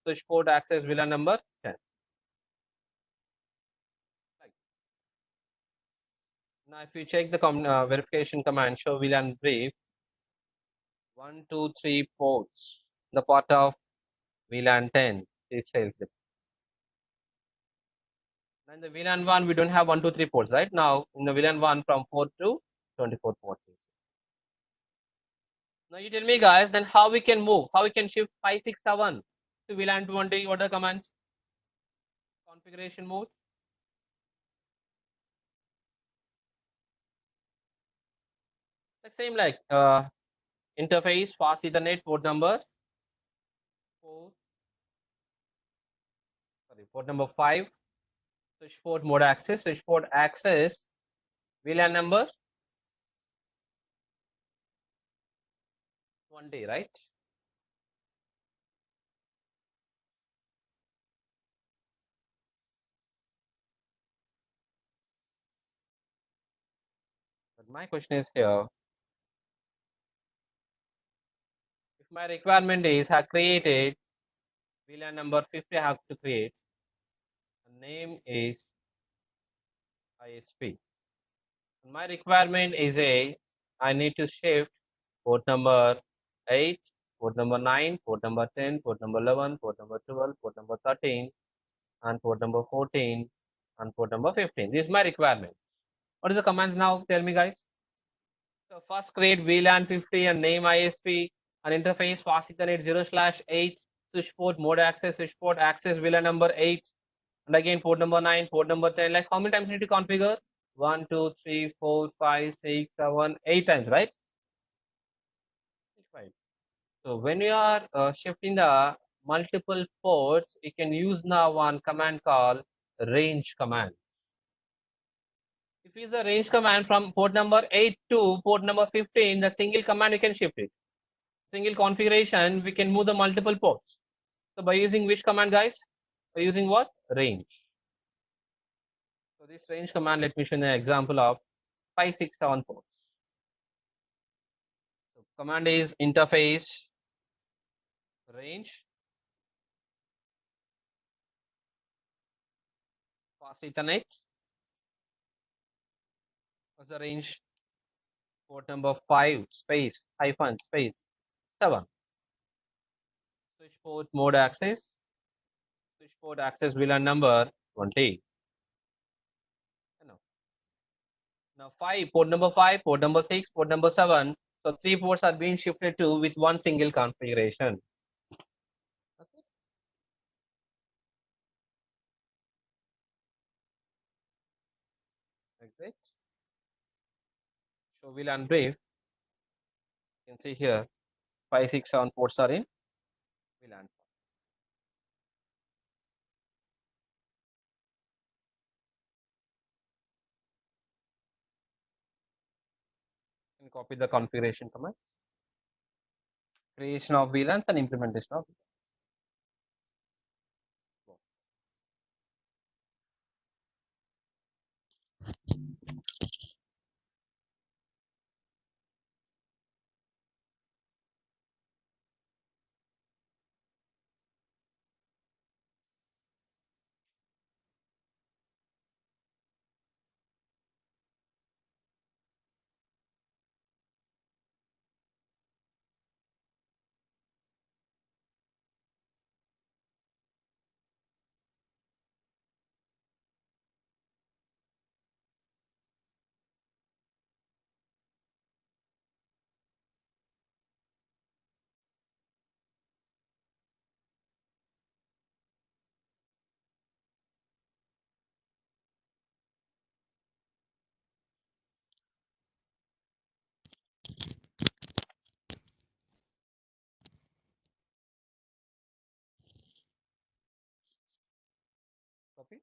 Switch port access VLAN number 10. Right. Now if you check the verification command, show VLAN brief, 1, 2, 3 ports, the part of VLAN 10 is sales. Now in the VLAN 1, we don't have 1, 2, 3 ports, right? Now in the VLAN 1 from 4 to 24 ports. Now you tell me guys, then how we can move, how we can shift 5, 6, 7 to VLAN 20, what are the commands? Configuration mode. The same like interface fast Ethernet port number 4, sorry, port number 5, switch port mode access, switch port access, VLAN number 20, right? But my question is here, if my requirement is have created VLAN number 50, I have to create. The name is ISP. My requirement is I need to shift port number 8, port number 9, port number 10, port number 11, port number 12, port number 13, and port number 14, and port number 15. This is my requirement. What is the commands now? Tell me, guys. So first create VLAN 50 and name ISP and interface fast Ethernet 0/8, switch port mode access, switch port access VLAN number 8, and again port number 9, port number 10. Like how many times you need to configure? 1, 2, 3, 4, 5, 6, 7, 8 times, right? Right. So when you are shifting the multiple ports, you can use now one command called range command. If you use the range command from port number 8 to port number 15, the single command you can shift it. Single configuration, we can move the multiple ports. So by using which command, guys? By using what? Range. So this range command, let me show you an example of 5, 6, 7 ports. So command is interface range fast Ethernet. What's the range? Port number 5 space hyphen space 7. Switch port mode access. Switch port access VLAN number 20. You know. Now 5 port number 5, port number 6, port number 7. So 3 ports are being shifted to with one single configuration. Okay. Exit. Show VLAN brief. You can see here 5, 6, 7 ports are in VLAN. You can copy the configuration command. Creation of VLANs and implementation of copy.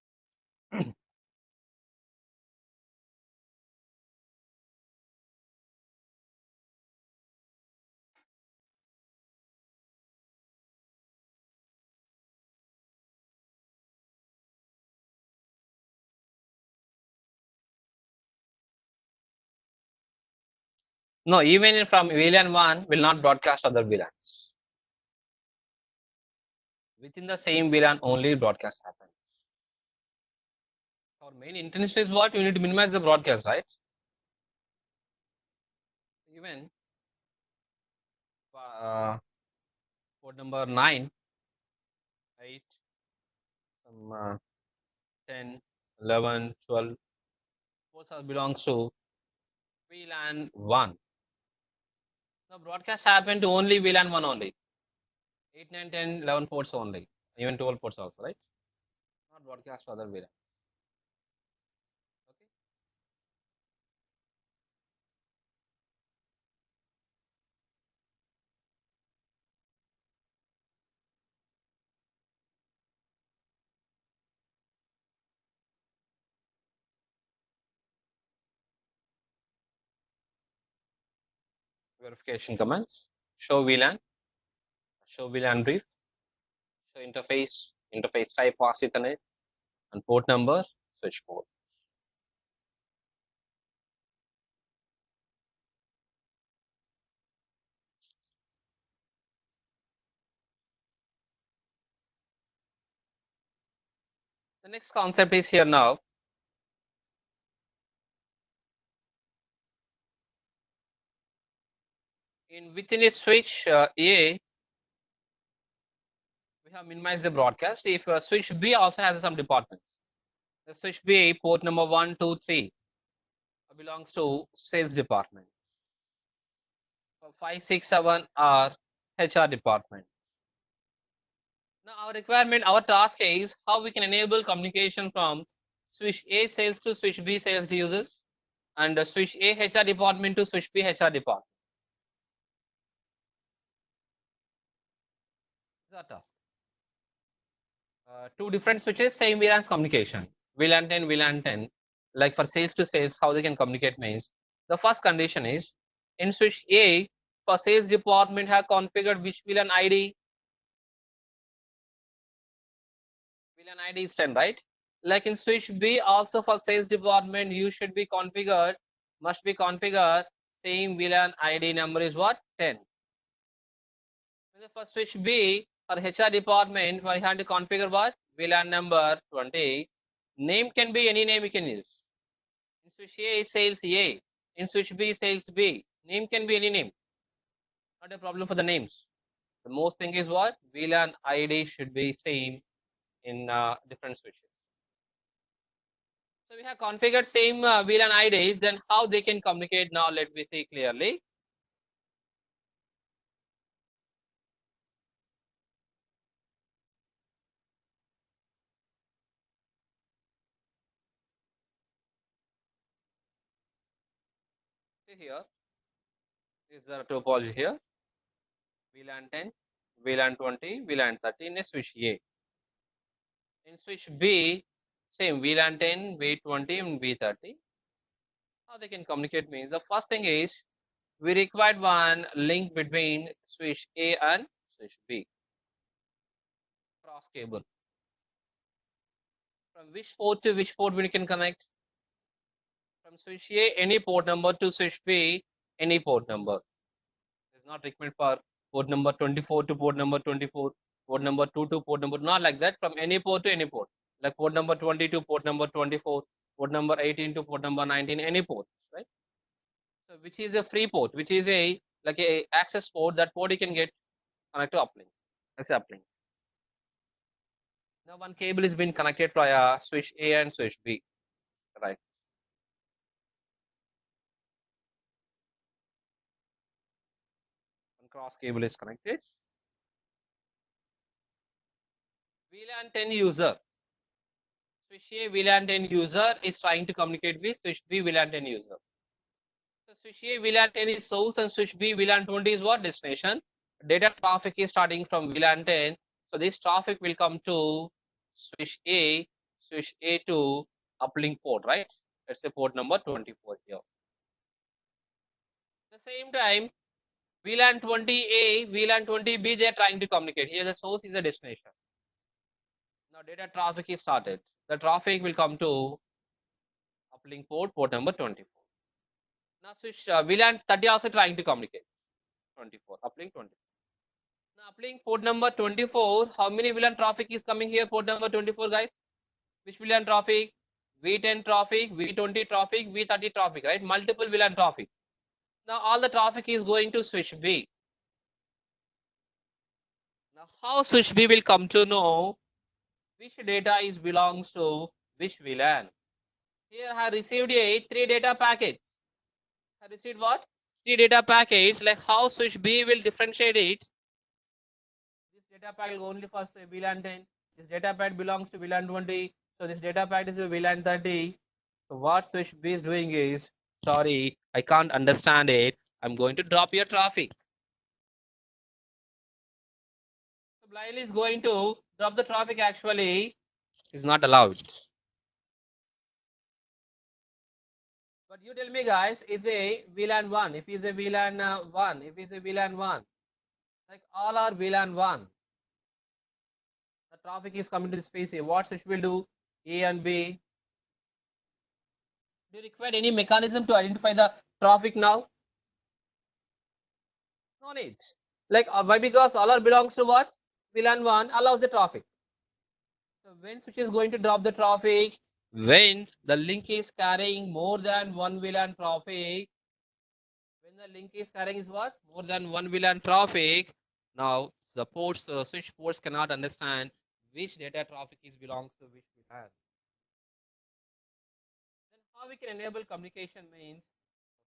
No, even from VLAN 1 will not broadcast other VLANs. Within the same VLAN only broadcast happens. Our main intention is what? You need to minimize the broadcast, right? Even port number 9, 8, some 10, 11, 12, ports are belongs to VLAN 1. Now broadcast happen to only VLAN 1 only. 8, 9, 10, 11 ports only. Even 12 ports also, right? Not broadcast to other VLAN. Okay. Verification commands. Show VLAN brief, show interface type fast Ethernet, and port number, switch port. The next concept is here now. Within a switch A, we have minimized the broadcast. If switch B also has some departments, the switch B port number 1, 2, 3 belongs to sales department. 5, 6, 7 are HR department. Now our requirement, our task is how we can enable communication from switch A sales to switch B sales users and switch A HR department to switch B HR department. This is our task. Two different switches, same VLAN's communication. VLAN 10, VLAN 10. Like for sales to sales, how they can communicate means the first condition is in switch A, for sales department have configured which VLAN ID. VLAN ID is 10, right? Like in switch B, also for sales department, you should be configured must be configured same VLAN ID number is what? 10. For switch B, for HR department, we have to configure what? VLAN number 20. Name can be any name you can use. In switch A, it sales A. In switch B, sales B. Name can be any name. Not a problem for the names. The most thing is what? VLAN ID should be same in different switches. So we have configured same VLAN IDs, then how they can communicate now, let me see clearly. See here, this is the topology here. VLAN 10, VLAN 20, VLAN 30 in a switch A. In switch B, same VLAN 10, V20 and V30. How they can communicate means the first thing is we required one link between switch A and switch B. Cross cable. From which port to which port we can connect? From switch A, any port number to switch B, any port number. It's not required for port number 24 to port number 24, port number 2 to port number, not like that, from any port to any port. Like port number 20 to port number 24, port number 18 to port number 19, any port, right? So which is a free port, which is a like a access port, that port you can get connect to uplink. That's uplink. Now one cable is being connected via switch A and switch B, right? One cross cable is connected. VLAN 10 user. Switch A VLAN 10 user is trying to communicate with switch B VLAN 10 user. So switch A VLAN 10 is source and switch B VLAN 20 is what? Destination. Data traffic is starting from VLAN 10. So this traffic will come to switch A to uplink port, right? Let's say port number 24 here. At the same time, VLAN 20A, VLAN 20B, they are trying to communicate. Here the source is the destination. Now data traffic is started. The traffic will come to uplink port number 24. Now switch VLAN 30 also trying to communicate. 24, uplink 24. Now uplink port number 24, how many VLAN traffic is coming here? Port number 24, guys. Which VLAN traffic? V10 traffic, V20 traffic, V30 traffic, right? Multiple VLAN traffic. Now all the traffic is going to switch B. Now how switch B will come to know which data is belongs to which VLAN? Here I received a 3 data packets. I received what? 3 data packets. Like how switch B will differentiate it? This data packet will only for VLAN 10. This data packet belongs to VLAN 20. So this data packet is a VLAN 30. So what switch B is doing is, sorry, I can't understand it. I'm going to drop your traffic. So blindly is going to drop the traffic, actually is not allowed. But you tell me, guys, is a VLAN 1? If it's a VLAN 1, if it's a VLAN 1, like all are VLAN 1. The traffic is coming to the space here. What switch will do? A and B. Do you require any mechanism to identify the traffic now? No need. Like why? Because all are belongs to what? VLAN 1 allows the traffic. So when switch is going to drop the traffic? When the link is carrying more than one VLAN traffic. When the link is carrying is what? More than one VLAN traffic. Now the ports, switch ports cannot understand which data traffic is belongs to which VLAN. Then how we can enable communication means,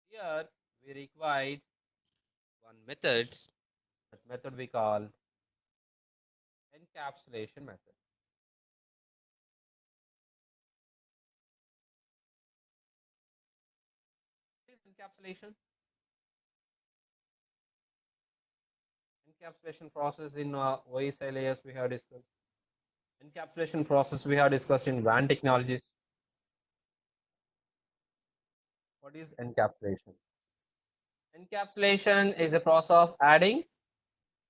here we required one method. That method we call encapsulation method. What is encapsulation? Encapsulation process in voice layers we have discussed. Encapsulation process we have discussed in WAN technologies. What is encapsulation? Encapsulation is a process of adding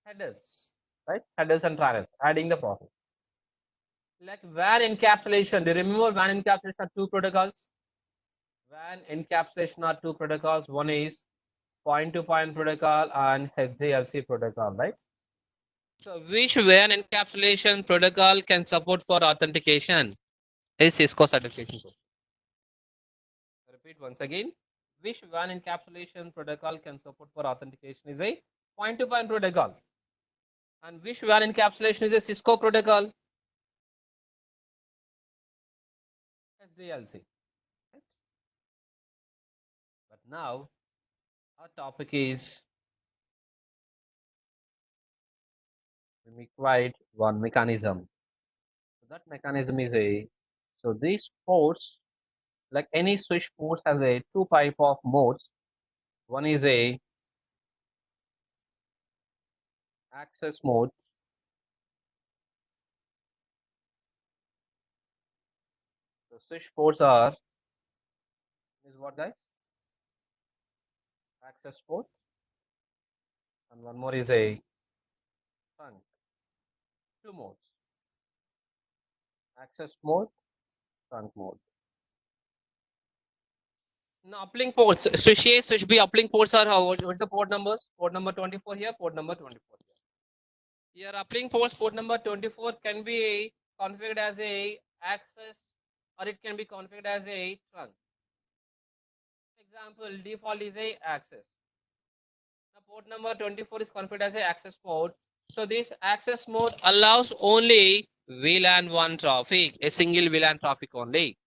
headers, right? Headers and trailers, adding the process. Like WAN encapsulation. Do you remember WAN encapsulation are two protocols? WAN encapsulation are two protocols. One is point-to-point protocol and HDLC protocol, right? So which WAN encapsulation protocol can support for authentication? Is Cisco certification code. Repeat once again. Which WAN encapsulation protocol can support for authentication is a point-to-point protocol. And which WAN encapsulation is a Cisco protocol? SDLC. Right? But now our topic is we required one mechanism. So that mechanism is a so these ports, like any switch ports, has a two type of modes. One is a access mode. The switch ports are is what guys? Access port, and one more is a trunk. Two modes: access mode, trunk mode. Now uplink ports, switch A, switch B, uplink ports are how? What's the port numbers? Port number 24 here, port number 24 here. Here uplink ports, port number 24 can be configured as a access or it can be configured as a trunk. Example, default is a access. Now port number 24 is configured as a access port. So this access mode allows only VLAN 1 traffic, a single VLAN traffic only.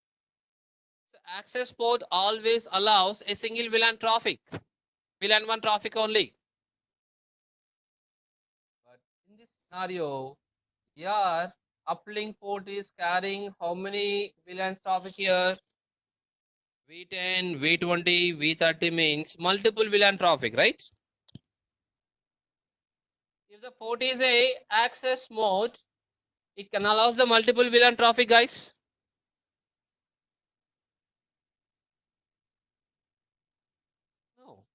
So access port always allows a single VLAN traffic, VLAN 1 traffic only. But in this scenario, here uplink port is carrying how many VLAN traffic here? V10, V20, V30 means multiple VLAN traffic, right? If the port is a access mode, it can allow the multiple VLAN traffic, guys. No.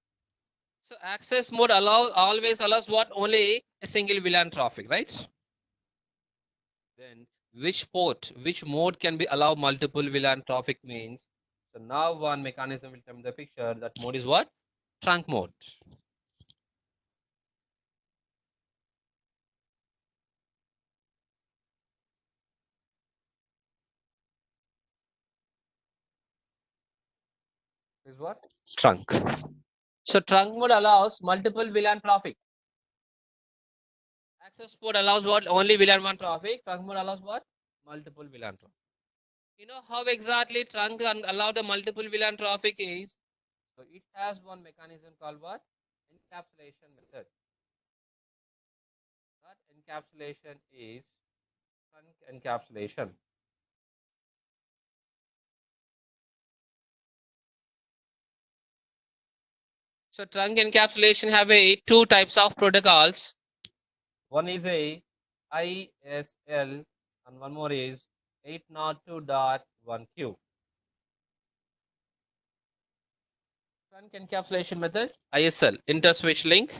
So access mode always allows what? Only a single VLAN traffic, right? Then which port, which mode can be allow multiple VLAN traffic means. So now one mechanism will come in the picture. That mode is what? Trunk mode. Is what? Trunk. So trunk mode allows multiple VLAN traffic. Access port allows what? Only VLAN 1 traffic. Trunk mode allows what? Multiple VLAN traffic. You know how exactly trunk can allow the multiple VLAN traffic is? So it has one mechanism called what? Encapsulation method. That encapsulation is trunk encapsulation. So trunk encapsulation have a two types of protocols. One is a ISL and one more is 802.1Q. Trunk encapsulation method, ISL, inter-switch link.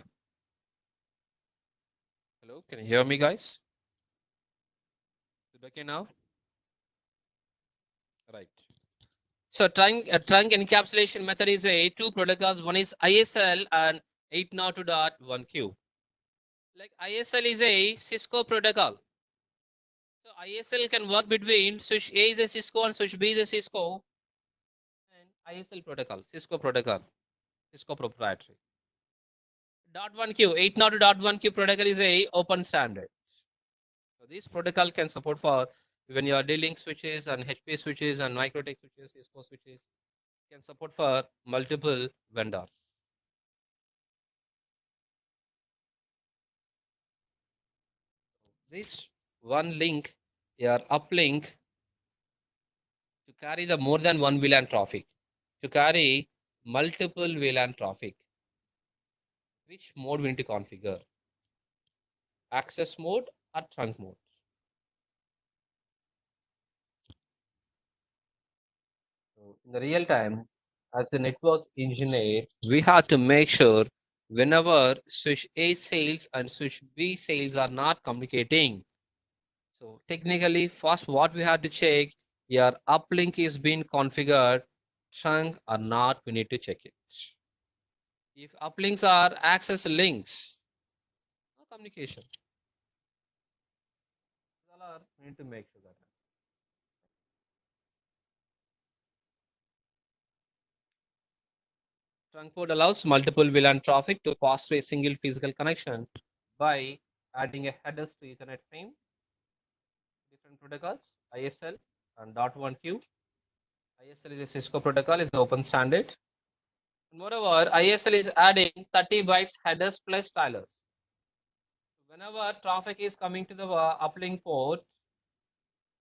Hello, can you hear me guys? Is it okay now? Right. So trunk encapsulation method is a two protocols. One is ISL and 802.1Q. Like ISL is a Cisco protocol. So ISL can work between switch A is a Cisco and switch B is a Cisco. And ISL protocol, Cisco protocol, Cisco proprietary. Dot 1Q, 802.1Q protocol is a open standard. So this protocol can support for when you are dealing switches and HP switches and Microtech switches, Cisco switches, can support for multiple vendors. This one link, your uplink to carry the more than one VLAN traffic, to carry multiple VLAN traffic. Which mode we need to configure? Access mode or trunk mode? So in the real time, as a network engineer, we have to make sure whenever switch A sales and switch B sales are not communicating. So technically, first what we have to check, your uplink is being configured trunk or not, we need to check it. If uplinks are access links, no communication. We need to make sure that. Trunk port allows multiple VLAN traffic to pass through a single physical connection by adding a headers to Ethernet frame. Different protocols, ISL and .1Q. ISL is a Cisco protocol, is the open standard. Moreover, ISL is adding 30 bytes headers plus tilers. Whenever traffic is coming to the uplink port,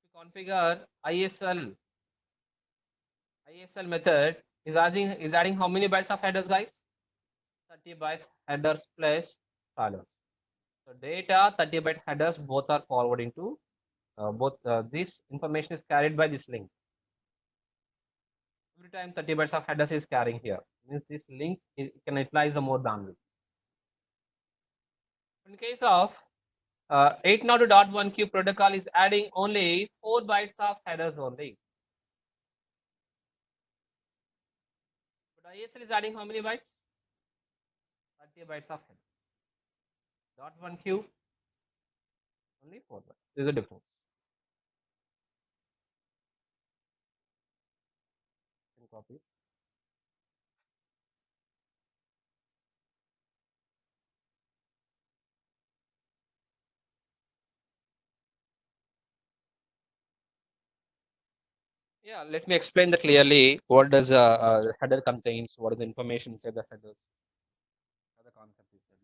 to configure ISL method is adding how many bytes of headers, guys? 30 bytes headers plus tilers. So data 30 byte headers both are forwarding to both this information is carried by this link. Every time 30 bytes of headers is carrying here, means this link can utilize the more bandwidth. In case of 802.1q protocol is adding only 4 bytes of headers only. But ISL is adding how many bytes? 30 bytes of headers. Dot 1q only 4 bytes. This is the difference. Copy. Yeah, let me explain that clearly. What does header contains? What is the information inside the header? How the concept is there.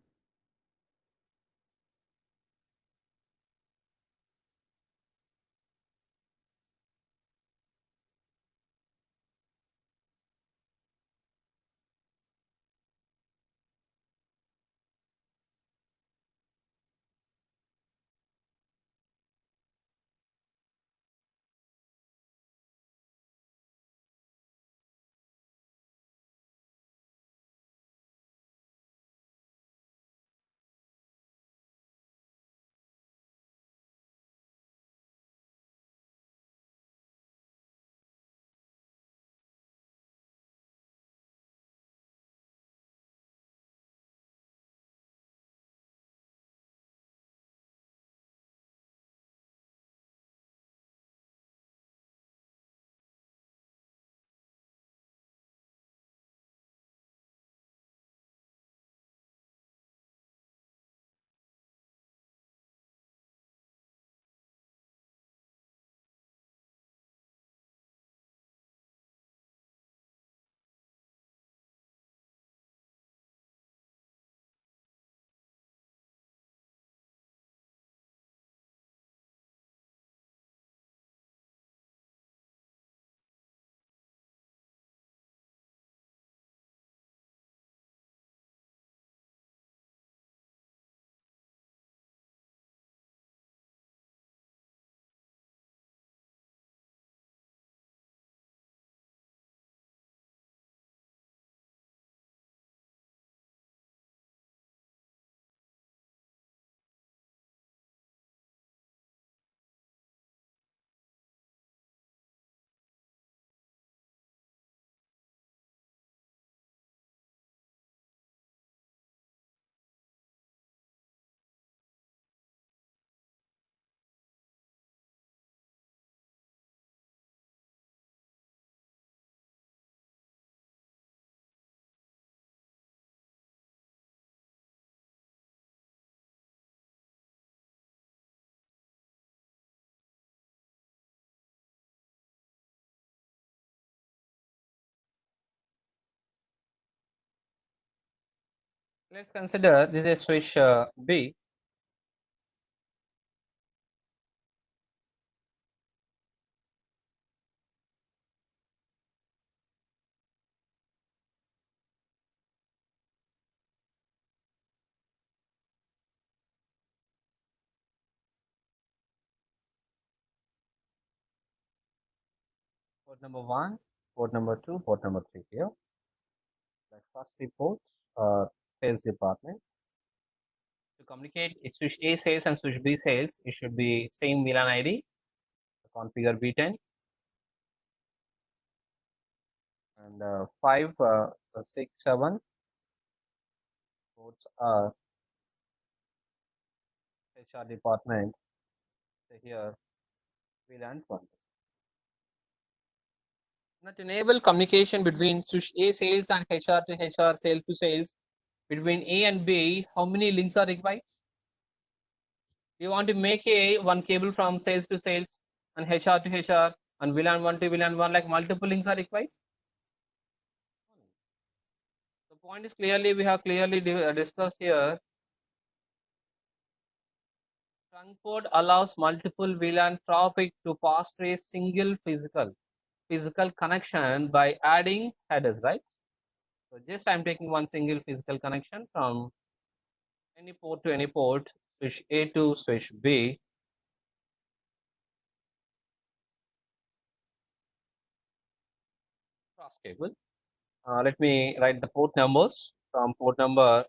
Let's consider this is switch B. Port number 1, port number 2, port number 3 here. The first three ports, sales department. To communicate switch A sales and switch B sales, it should be same VLAN ID, configure B10, and 5, 6, 7 ports are HR department. So here we learned one. Now to enable communication between switch A sales and HR to HR, sale to sales, between A and B, how many links are required? You want to make a one cable from sales to sales and HR to HR and VLAN 1 to VLAN 1, like multiple links are required. The point is clearly, we have clearly discussed here. Trunk port allows multiple VLAN traffic to pass through a single physical connection by adding headers, right? So just I'm taking one single physical connection from any port to any port, switch A to switch B. Cross cable. Let me write the port numbers from port number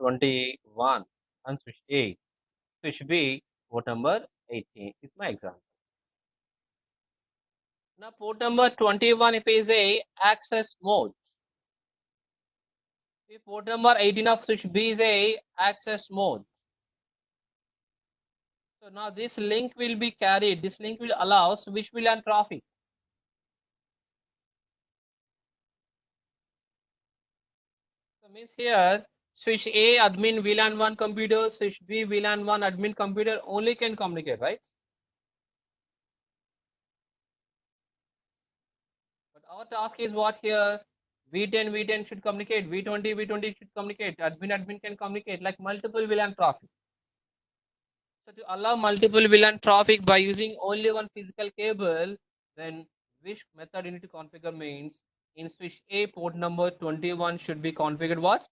21 and switch A. Switch B, port number 18 is my example. Now port number 21, if is a access mode. If port number 18 of switch B is a access mode. So now this link will be carried. This link will allow switch VLAN traffic. So means here switch A admin VLAN 1 computer, switch B VLAN 1 admin computer only can communicate, right? But our task is what here? V10 should communicate, V20 should communicate, admin can communicate, like multiple VLAN traffic. So to allow multiple VLAN traffic by using only one physical cable, then which method you need to configure means in switch A port number 21 should be configured what?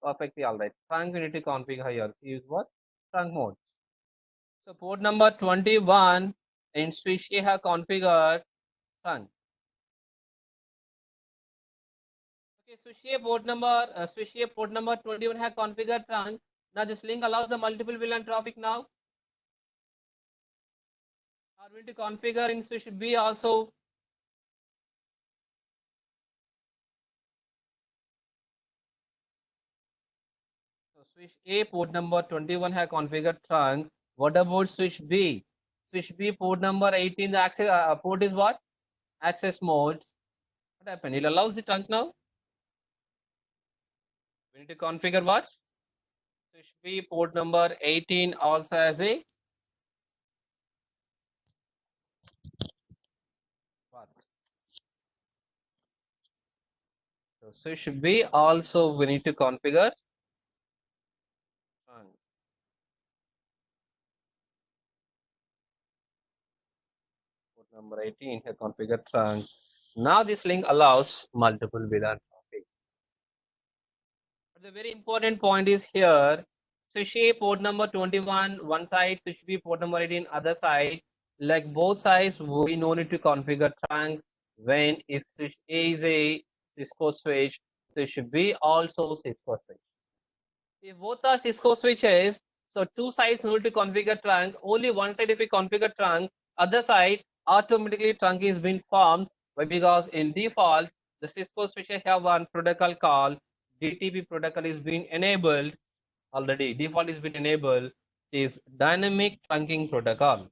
Perfectly all right. Trunk you need to configure here. So use what? Trunk mode. So port number 21 in switch A have configured trunk. Okay, switch A port number 21 have configured trunk. Now this link allows the multiple VLAN traffic now. Are we to configure in switch B also? So switch A port number 21 have configured trunk. What about switch B? Switch B port number 18, the access port is what? Access mode. What happened? It allows the trunk now. We need to configure what? Switch B port number 18 also has a what? So switch B also we need to configure trunk. Port number 18 have configured trunk. Now this link allows multiple VLAN traffic. But the very important point is here, switch A port number 21 one side, switch B port number 18 other side. Like both sides, we no need to configure trunk. When if switch A is a Cisco switch, switch B also Cisco switch. If both are Cisco switches, so two sides need to configure trunk. Only one side if we configure trunk, other side automatically trunk is being formed. Why? Because in default, the Cisco switches have one protocol called DTP protocol is being enabled already. Default is been enabled is dynamic trunking protocol.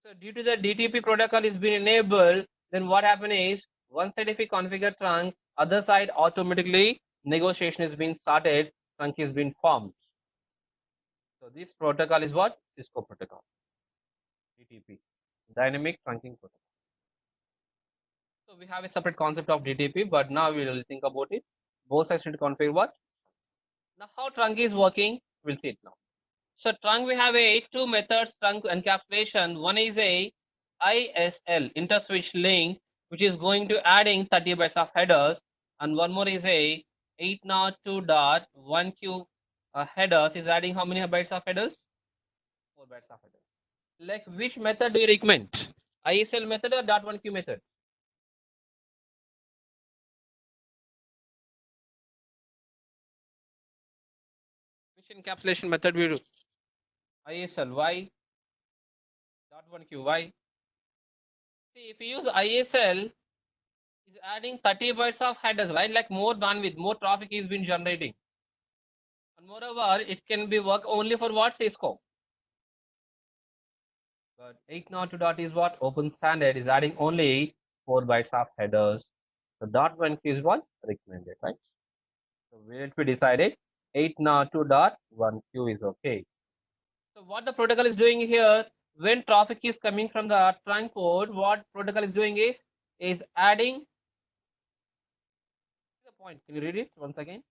So due to the DTP protocol is being enabled, then what happen is one side if we configure trunk, other side automatically negotiation is being started, trunk is being formed. So this protocol is what? Cisco protocol, DTP, dynamic trunking protocol. So we have a separate concept of DTP, but now we will think about it. Both sides should configure what? Now how trunk is working, we'll see it now. So trunk we have a two methods trunk encapsulation. One is a ISL interswitch link, which is going to adding 30 bytes of headers, and one more is a 802.1q headers is adding how many bytes of headers? 4 bytes of headers. Like which method do you recommend? ISL method or .1q method? Which encapsulation method we do? ISL. Why? .1q. Why? See, if you use ISL, Is adding 30 bytes of headers, right? Like more bandwidth, more traffic is been generating. And moreover, it can be work only for what Cisco. But 802 dot is what open standard is adding only 4 bytes of headers. So dot one q is what recommended, right? So we decided 802.1q is okay. So what the protocol is doing here, when traffic is coming from the trunk port, what protocol is doing is adding the point. Can you read it once again?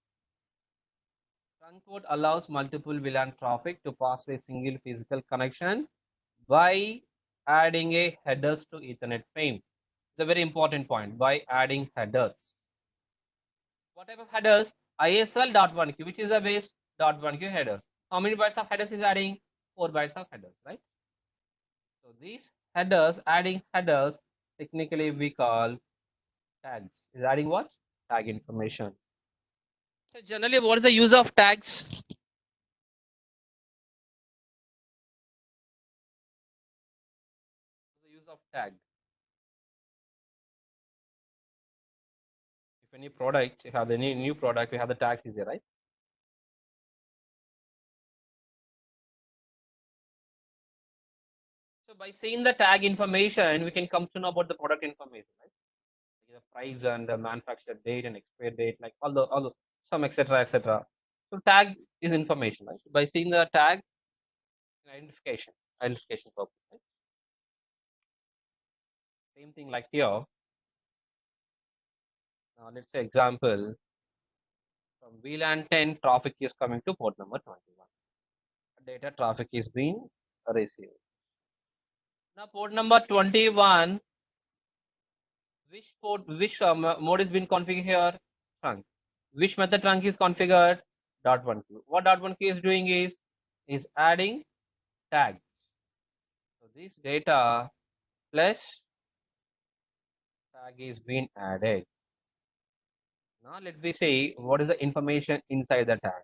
Trunk port allows multiple VLAN traffic to pass through a single physical connection by adding a headers to Ethernet frame. It's a very important point. By adding headers. What type of headers? ISL.1q, which is the base .1q header. How many bytes of headers is adding? 4 bytes of headers, right? So these headers, adding headers, technically we call tags. Is adding what? Tag information. So generally, what is the use of tags? The use of tag. If any product, you have any new product, we have the tags is there, right? So by seeing the tag information, we can come to know about the product information, right? Like the price and the manufacture date and expire date, like all the some etc. etc. So tag is information, right? By seeing the tag, identification purpose, right? Same thing like here. Let's say example from VLAN 10 traffic is coming to port number 21. Data traffic is being received. Now port number 21, which mode is being configured here? Trunk. Which method trunk is configured? Dot one q. What dot one q is doing is adding tags. So this data plus tag is being added. Now let me see what is the information inside the tag.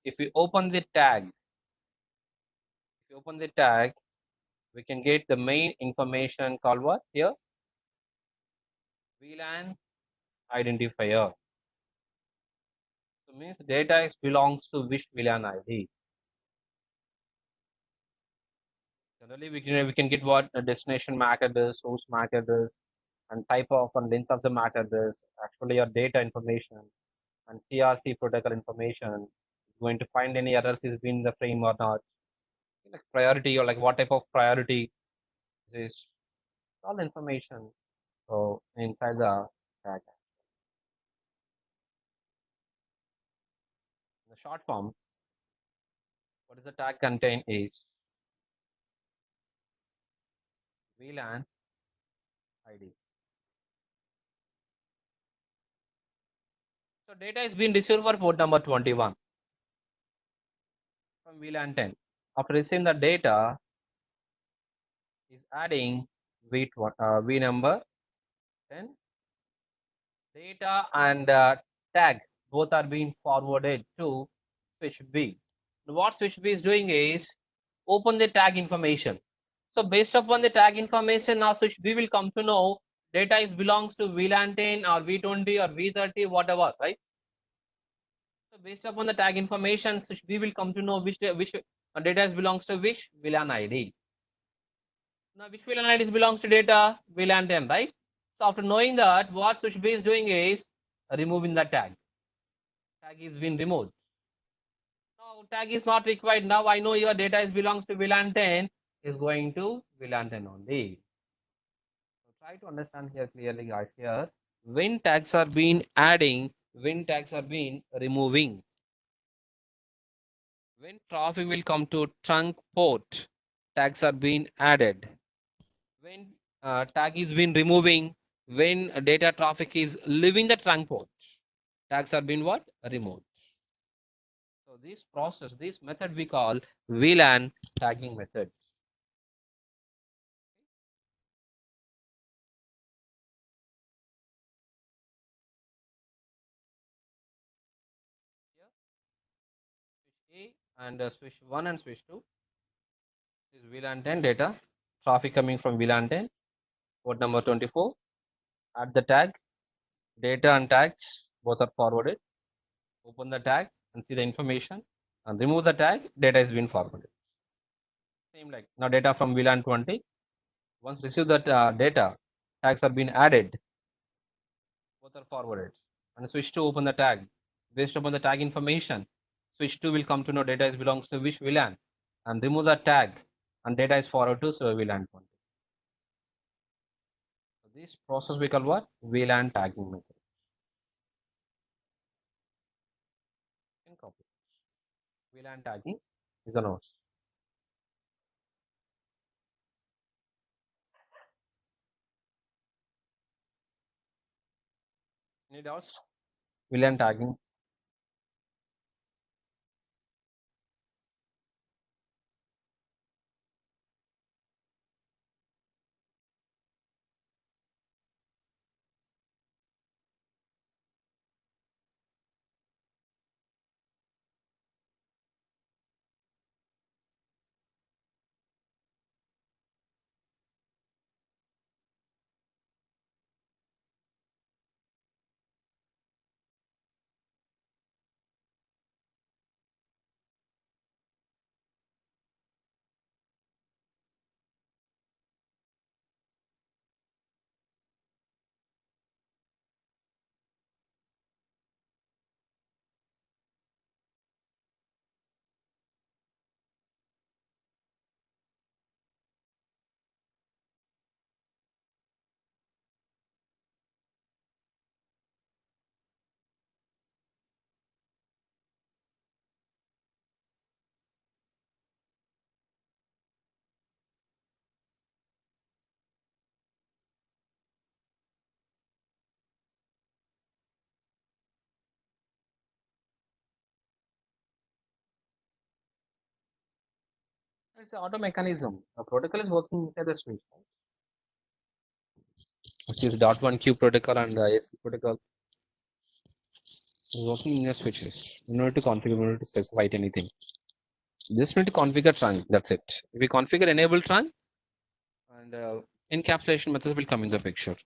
If we open the tag, we can get the main information called what here? VLAN identifier. So means data is belongs to which VLAN ID. Generally, we can get what a destination MAC address, source MAC address, and type of and length of the MAC address. Actually, your data information and CRC protocol information. Going to find any errors is in the frame or not. Like priority or like what type of priority is all information. So inside the tag. The short form, what does the tag contain is VLAN ID. So data is being received for port number 21 from VLAN 10. After receiving the data, is adding V number 10. Data and tag both are being forwarded to switch B. What switch B is doing is open the tag information. So based upon the tag information, now switch B will come to know data is belongs to VLAN 10 or V20 or V30, whatever, right? So based upon the tag information, switch B will come to know which data is belongs to which VLAN ID. Now which VLAN ID belongs to data? VLAN 10, right? So after knowing that, what switch B is doing is removing the tag. Tag is being removed. Now tag is not required. Now I know your data is belongs to VLAN 10 is going to VLAN 10 only. So try to understand here clearly, guys. Here, when tags are being adding, when tags are being removing, when traffic will come to trunk port, tags are being added. When tag is being removing, when data traffic is leaving the trunk port, tags are being what? Removed. So this process, this method we call VLAN tagging method. Here, switch A and switch 1 and switch 2. This is VLAN 10 data. Traffic coming from VLAN 10, port number 24. Add the tag, data and tags both are forwarded. Open the tag and see the information and remove the tag, data is being forwarded. Same like now data from VLAN 20. Once receive that data, tags are being added, both are forwarded. And switch to open the tag. Based upon the tag information, switch to will come to know data is belongs to which VLAN and remove the tag and data is forwarded to VLAN 20. So this process we call what? VLAN tagging method. In copy. VLAN tagging is a node. Any doubts? VLAN tagging. It's an auto mechanism. A protocol is working inside the switch, right? Which is dot one Q protocol and ASC protocol is working in your switches. You don't need to configure, you don't need to specify anything. Just need to configure trunk. That's it. If we configure enable trunk and encapsulation methods will come in the picture.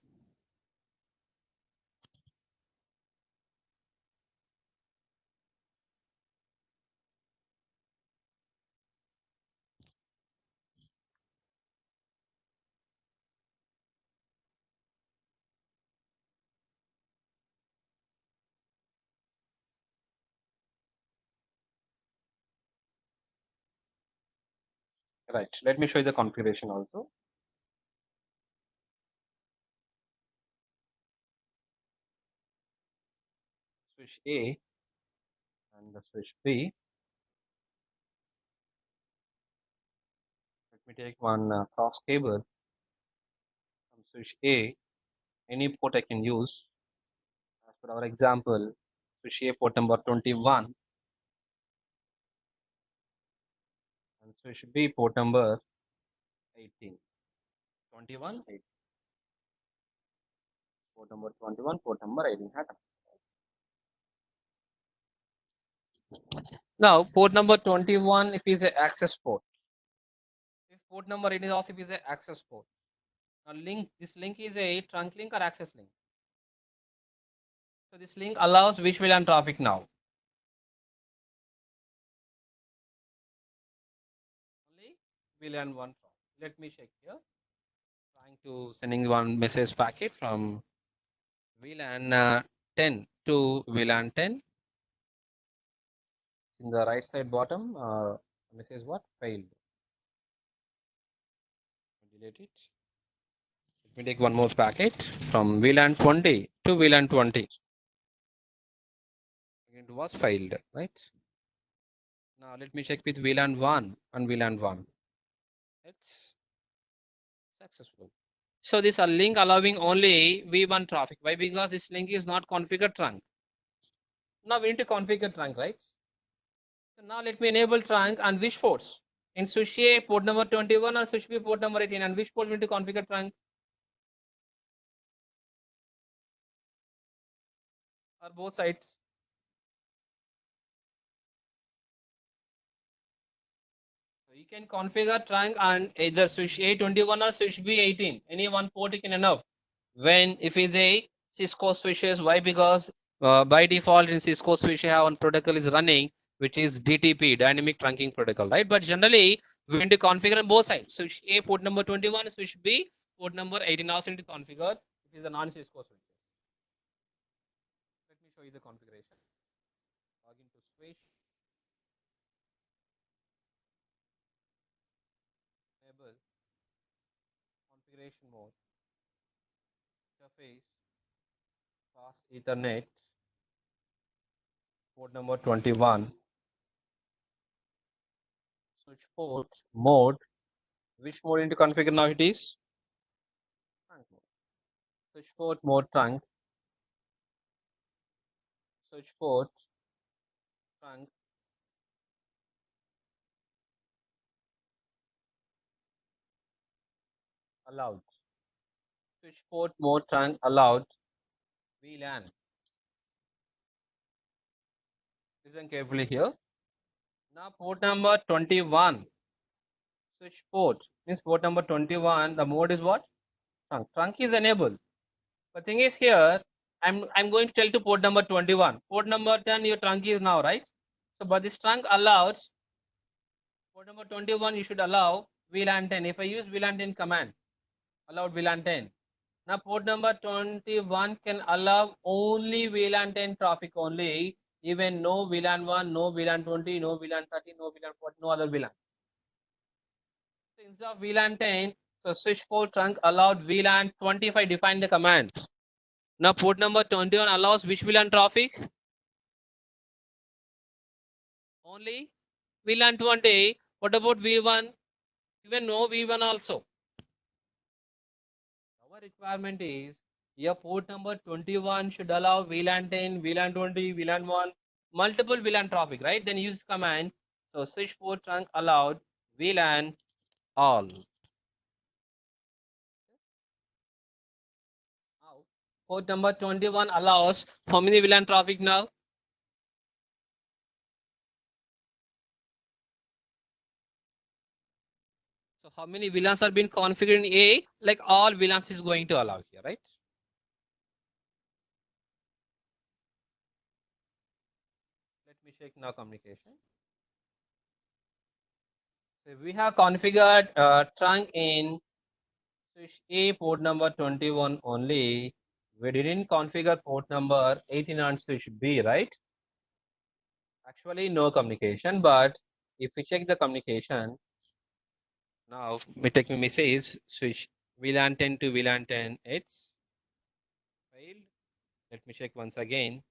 Right. Let me show you the configuration also. Switch A and the switch B. Let me take one cross cable from switch A. Any port I can use. As per our example, switch A port number 21 and switch B port number 18. 21, 18. Port number 21, port number 18. Now, port number 21, if is a access port. If port number 18 is also if is a access port. Now, this link is a trunk link or access link. So, this link allows which VLAN traffic now? Only VLAN 1 traffic. Let me check here. Trying to sending one message packet from VLAN 10 to VLAN 10. In the right side bottom, message what? Failed. Delete it. Let me take one more packet from VLAN 20 to VLAN 20. It was failed, right? Now let me check with VLAN 1 and VLAN 1. It's successful. So this a link allowing only V1 traffic. Why? Because this link is not configured trunk. Now we need to configure trunk, right? So now let me enable trunk and which ports? In switch A port number 21 or switch B port number 18 and which port we need to configure trunk? Or both sides? So We can configure trunk on either switch A21 or switch B18. Any one port you can enough. When if it's a Cisco switches, why? Because by default in Cisco switch you have one protocol is running, which is DTP, dynamic trunking protocol, right? But generally we need to configure on both sides. Switch A port number 21, switch B port number 18 also need to configure. It is a non-Cisco switch. Let me show you the configuration. Log into switch, enable configuration mode, interface, fast Ethernet, port number 21, switch port mode. Which mode into configure now it is? Trunk mode. Switch port mode trunk, switch port trunk allowed. Switch port mode trunk allowed. VLAN. Listen carefully here. Now port number 21. Switch port means port number 21. The mode is what? Trunk. Trunk is enabled. The thing is here, I'm going to tell to port number 21. Port number 10, your trunk is now, right? So but this trunk allows port number 21, you should allow VLAN 10. If I use VLAN 10 command, allowed VLAN 10. Now port number 21 can allow only VLAN 10 traffic only, even no VLAN 1, no VLAN 20, no VLAN 30, no VLAN 40, no other VLAN. So instead of VLAN 10, so switch port trunk allowed VLAN 25, define the command. Now port number 21 allows which VLAN traffic? Only VLAN 20. What about V1? Even no V1 also. Our requirement is your port number 21 should allow VLAN 10, VLAN 20, VLAN 1, multiple VLAN traffic, right? Then use command. So switch port trunk allowed VLAN all. Now, port number 21 allows how many VLAN traffic now? So how many VLANs are being configured in A? Like all VLANs is going to allow here, right? Let me check now communication. So we have configured trunk in switch A port number 21 only. We didn't configure port number 18 on switch B, right? Actually, no communication, but if we check the communication, now we take a message switch VLAN 10 to VLAN 10, it's failed. Let me check once again.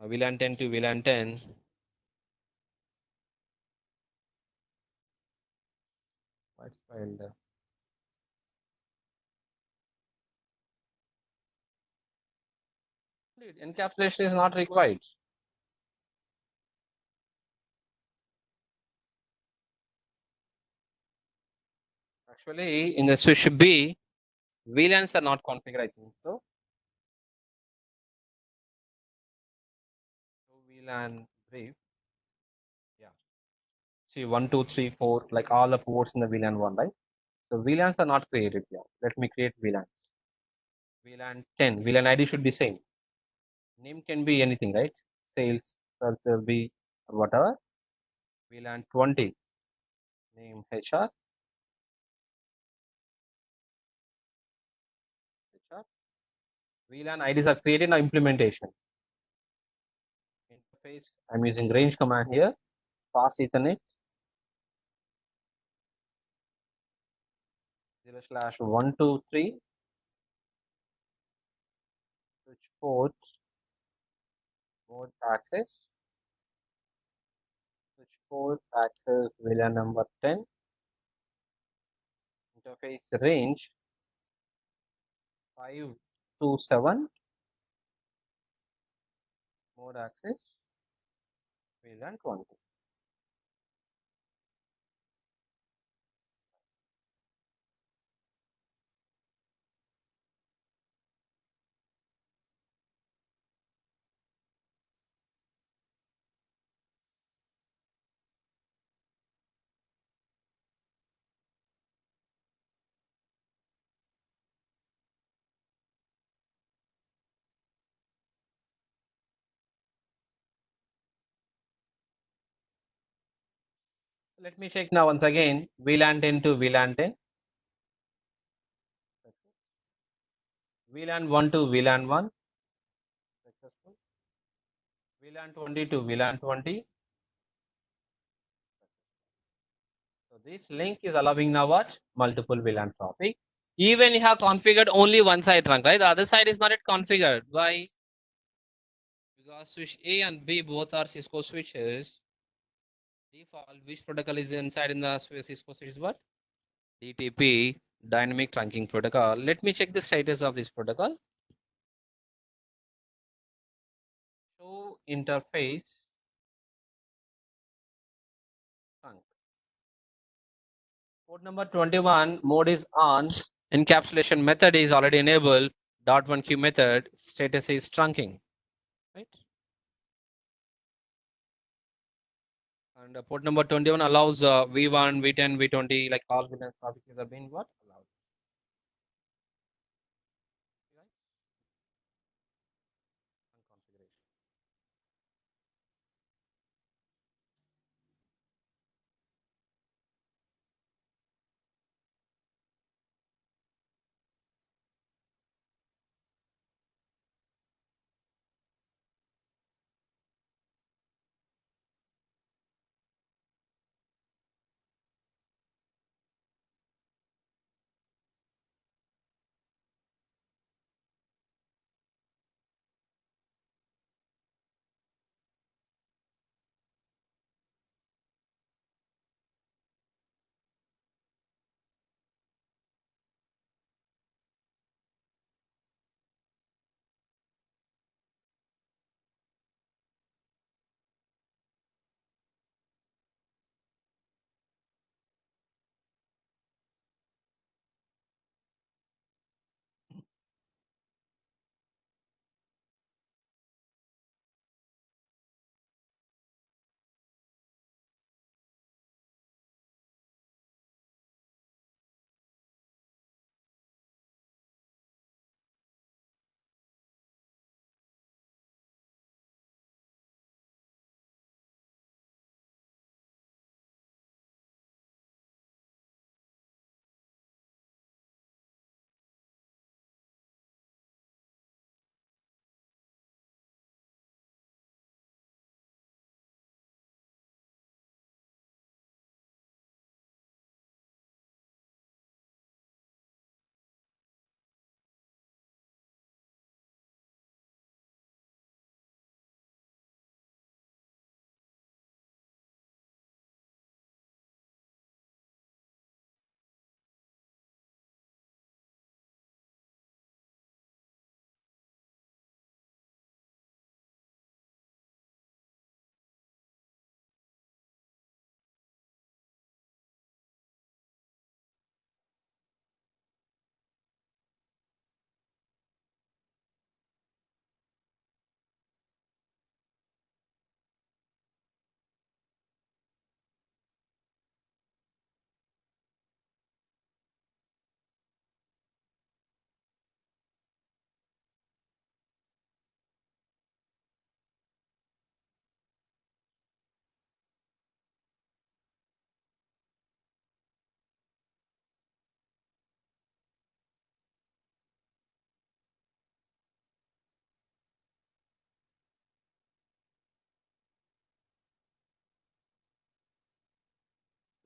VLAN 10 to VLAN 10. What's failed? Encapsulation is not required. Actually, in the switch B, VLANs are not configured, I think so. So VLAN brief, yeah. See 1, 2, 3, 4, like all the ports in the VLAN one, right? So VLANs are not created here. Let me create VLAN. VLAN 10. VLAN ID should be same. Name can be anything, right? Sales, culture, B, or whatever. VLAN 20. Name HR. HR. VLAN IDs are created now implementation. Interface. I'm using range command here. Fast Ethernet. 0/123. Switch port. Mode access. Switch port access VLAN number 10. Interface range 527. Mode access VLAN 20. Let me check now once again. VLAN 10 to VLAN 10. VLAN 1 to VLAN 1. Successful. VLAN 20 to VLAN 20. So this link is allowing now what? Multiple VLAN traffic. Even you have configured only one side trunk, right? The other side is not yet configured. Why? Because switch A and B both are Cisco switches. Default, which protocol is inside in the Cisco switch is what? DTP, dynamic trunking protocol. Let me check the status of this protocol. Show interface trunk. Port number 21, mode is on. Encapsulation method is already enabled. .1 queue method, status is trunking. Right? And port number 21 allows V1, V10, V20, like all VLAN traffic are being what? Allowed. Right? And configuration.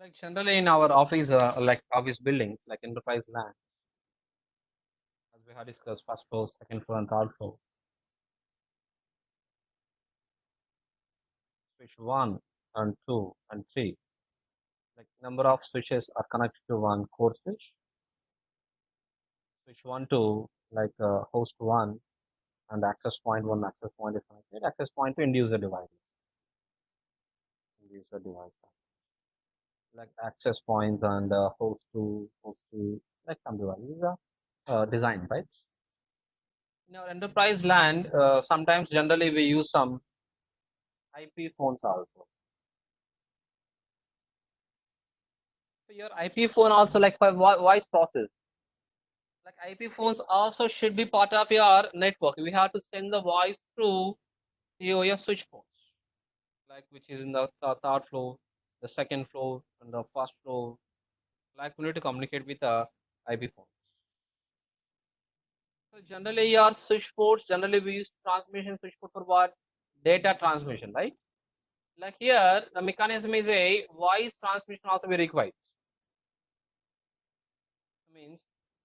Like generally in our office, like office buildings, like enterprise land, as we had discussed, first floor, second floor, and third floor. Switch 1 and 2 and 3. Like number of switches are connected to one core switch. Switch 1 to like host 1 and access point 1 access point is connected. Access point to end user device. End user device. Like access points and host to like some devices are designed, right? In our enterprise land, sometimes generally we use some IP phones also. So your IP phone also like for voice process. Like IP phones also should be part of your network. We have to send the voice through your switch phones, like which is in the third floor. the second floor and the first floor. Like we need to communicate with the IP phone. So generally, your switch ports generally we use transmission switch port for what? Data transmission, right? Like here, the mechanism is a voice transmission also be required. Means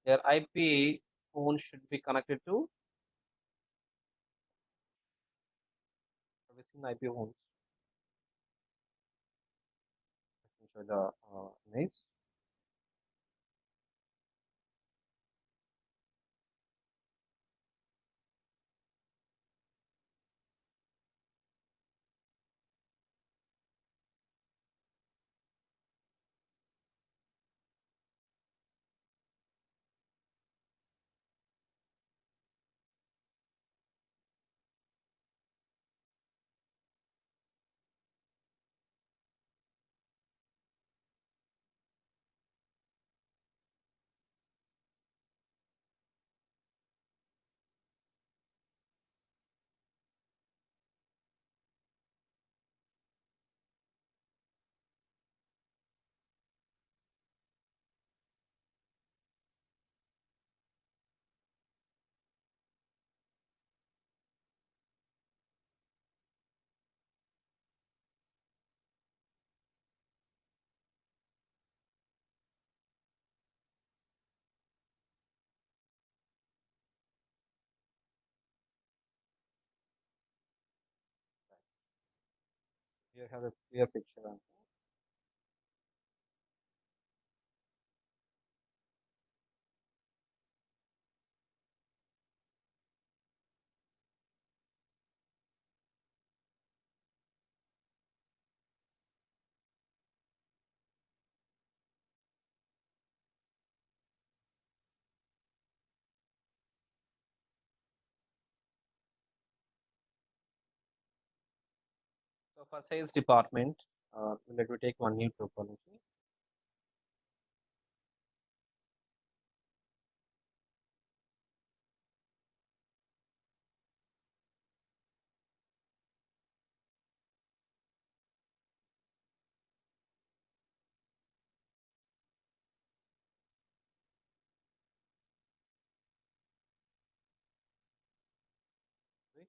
your IP phone should be connected to servicing IP phones. Show the image. You have a clear picture. So for sales department, let me take one new topology. Switch,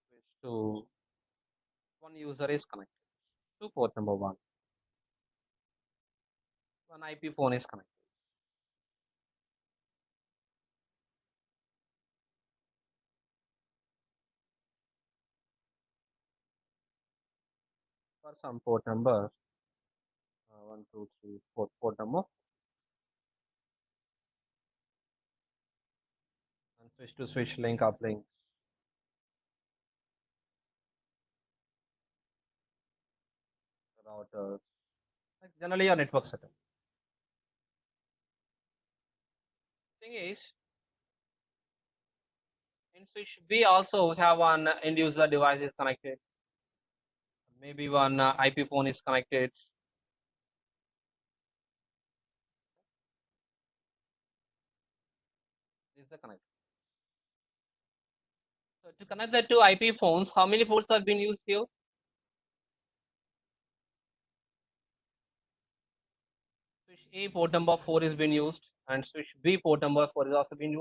switch to one user is connected to port number one. One IP phone is connected. For some port number, one, two, three, four, port number, and switch to switch link uplink routers. Like generally, your network setup. Thing is, in switch B also have one end user device is connected. Maybe one IP phone is connected. This is the connect. So to connect the two IP phones, how many ports have been used here? Switch A port number 4 is being used, and switch B port number 4 is also being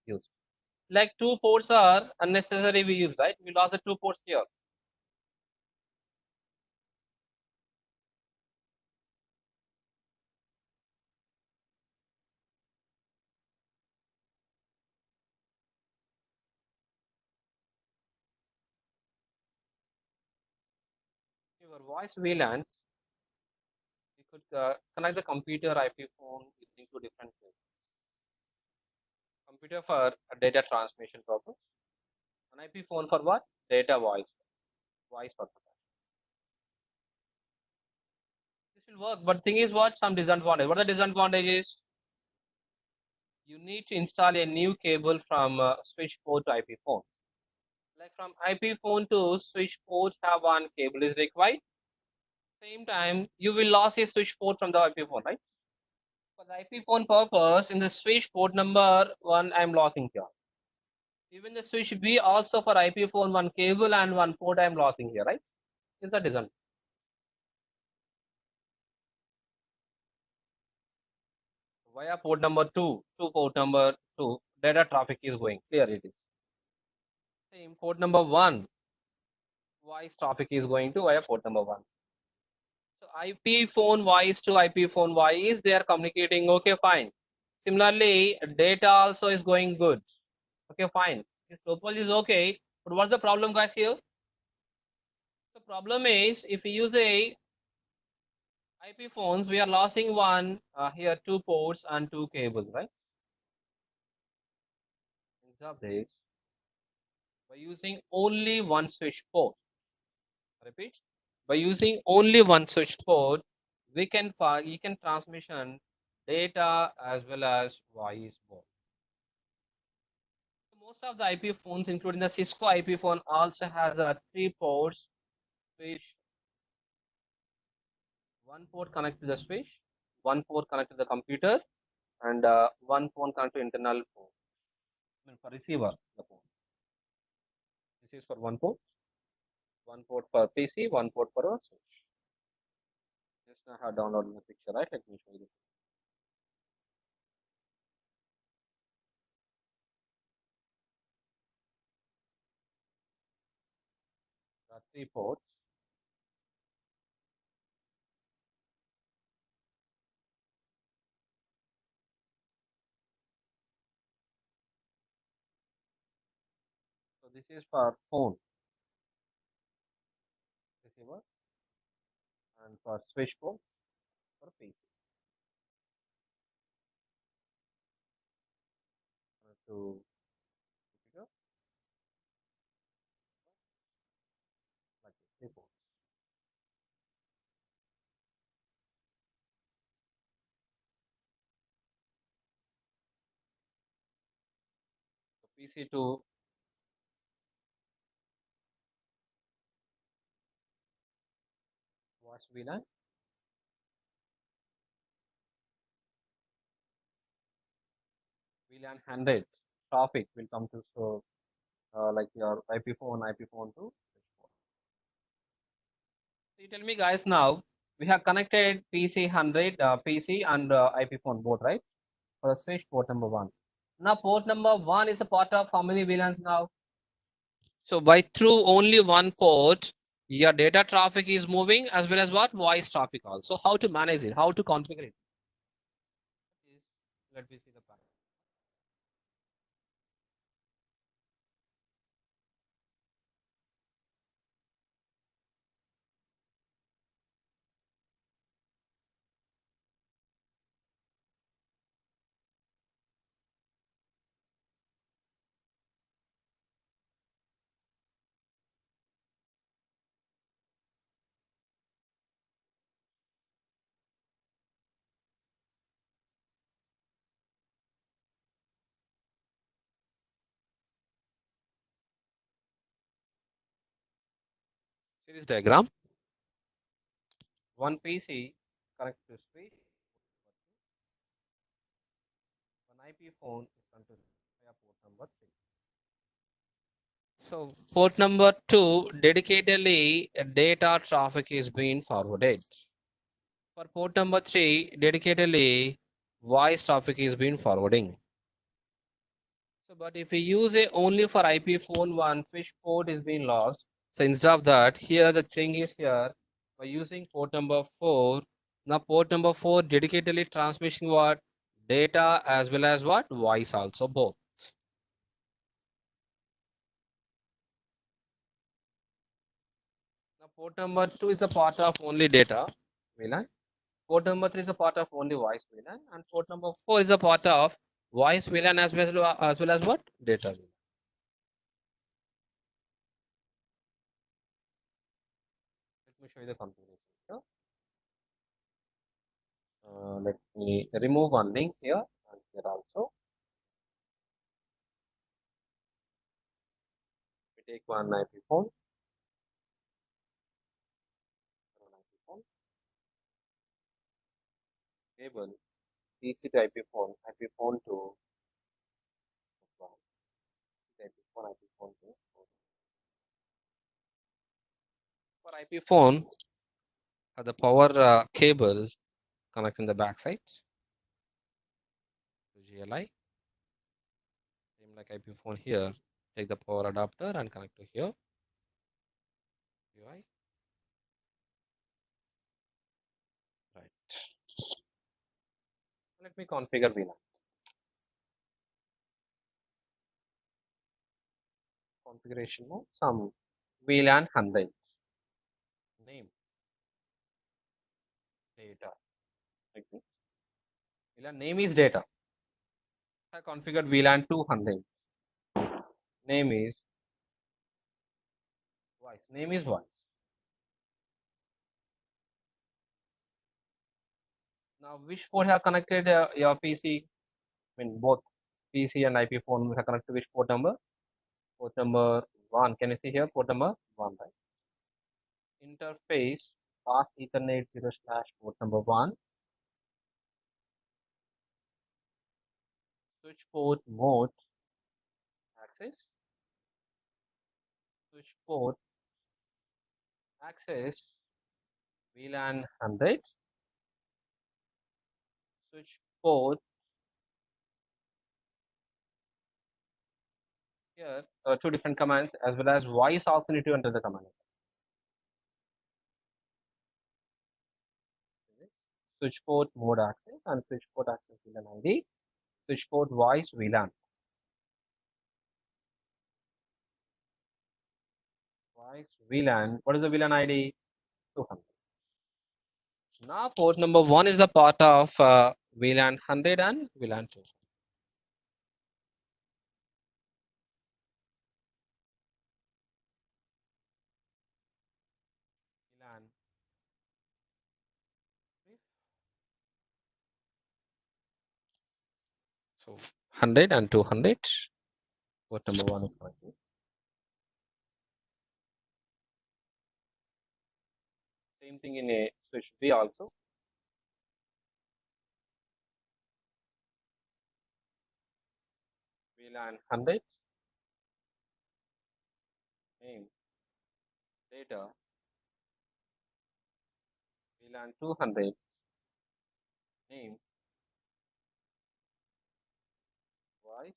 used. Like two ports are unnecessary we use, right? We lost the two ports here. Your voice VLANs, you could connect the computer IP phone using two different things. Computer for a data transmission purpose, an IP phone for what? Data voice purpose. This will work, but thing is what? Some disadvantage. What the disadvantage is? You need to install a new cable from switch port to IP phone. Like from IP phone to switch port, have one cable is required. Same time, you will lose a switch port from the IP phone, right? For the IP phone purpose, in the switch port number one, I'm losing here. Even the switch B also for IP phone, one cable and one port I am losing here, right? Is that isn't? Via port number two to port number two, data traffic is going. Clear it is. Same port number one, voice traffic is going to via port number one. So IP phone voice to IP phone voice, they are communicating. Okay, fine. Similarly, data also is going good. Okay, fine. This tuple is okay. But what's the problem, guys? Here, the problem is if we use a IP phones, we are losing one here, two ports and two cables, right? Instead of this, by using only one switch port. Repeat. By using only one switch port, we can transmission data as well as voice both. Most of the IP phones, including the Cisco IP phone, also has three ports, which one port connect to the switch, one port connect to the computer, and one phone connect to internal phone. I mean for receiver, the phone. This is for one port for PC, one port for a switch. Just now I have downloaded the picture, right? Let me show you. There are three ports. So this is for phone receiver and for switch port for PC. To computer, like three ports. So PC to voice VLAN. VLAN 100 traffic will come to so like your IP phone to switch port. So you tell me guys now we have connected PC 100 PC and IP phone both, right? For the switch port number one. Now port number one is a part of how many VLANs now? So by through only one port, your data traffic is moving as well as what voice traffic also. How to manage it? How to configure it? Let me see the plan. Series diagram. One PC connected to switch. One IP phone is connected via port number three. So port number two, dedicatedly data traffic is being forwarded. For port number three, dedicatedly voice traffic is being forwarding. So, but if we use it only for IP phone one, switch port is being lost. So instead of that, here the thing is here by using port number four. Now port number four dedicatedly transmission what data as well as what voice also both. Now port number two is a part of only data VLAN. Port number three is a part of only voice VLAN, and port number four is a part of voice VLAN as well as what data VLAN. Let me show you the configuration here. Let me remove one link here and here also. We take one IP phone, cable, PC to IP phone to One IP phone. For IP phone, the power cable connect in the backside to GLI. Same like IP phone here. Take the power adapter and connect to here. UI. Right. Let me configure VLAN. Configuration mode. Some VLAN 100. Name data. Exit. VLAN name is data. I configured VLAN 200. Name is voice. Name is voice. Now, which port have connected your PC? I mean, both PC and IP phone have connected to which port number? Port number one. Can you see here? Port number one, right? Interface path Ethernet 0 slash port number one. Switch port mode access. Switch port access VLAN 100. Switch port here. Two different commands as well as voice also need to enter the command. Switch port mode access and switch port access VLAN ID. Switch port voice VLAN. Voice VLAN. What is the VLAN ID? 200. Now port number one is a part of VLAN 100 and VLAN 2. VLAN 3. So 100 and 200. Port number one is connected. Same thing in a switch B also. VLAN 100. Name data. VLAN 200. Name voice.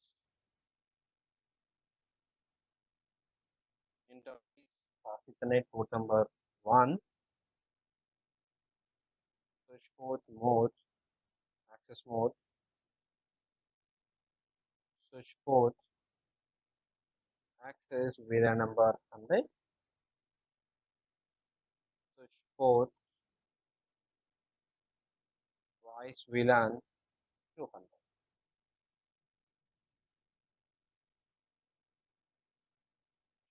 Interface Ethernet port number one. Switch port mode access mode. Switch port access VLAN number 100. Switch port voice VLAN 200.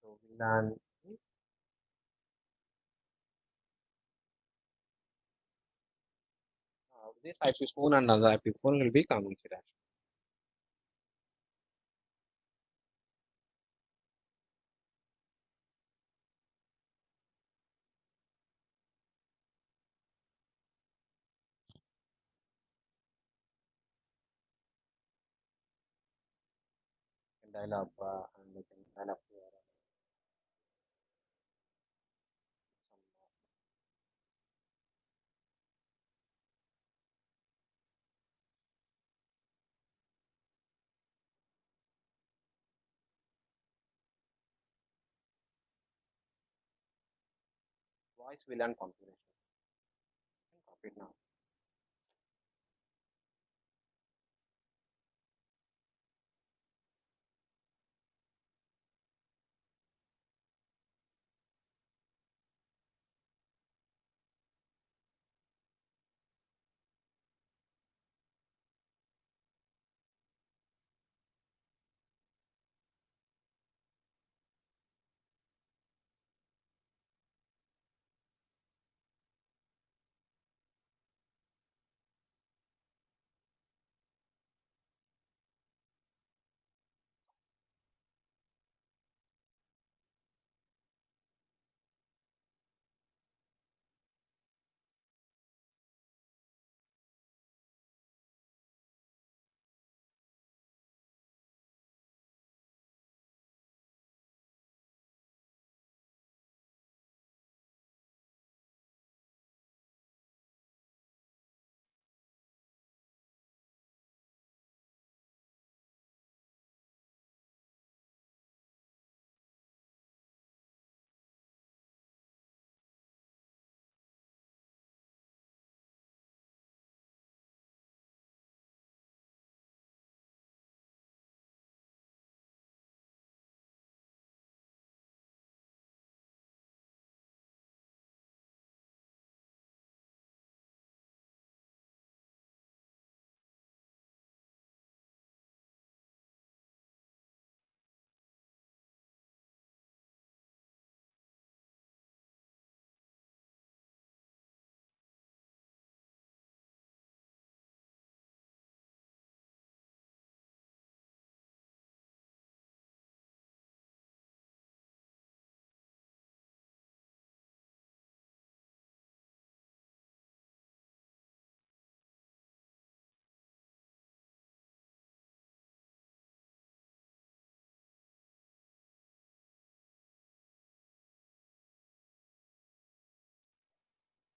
So VLAN this IP phone and another IP phone will be communicated. Can dial up and we can dial up here some voice VLAN configuration. Copy it now.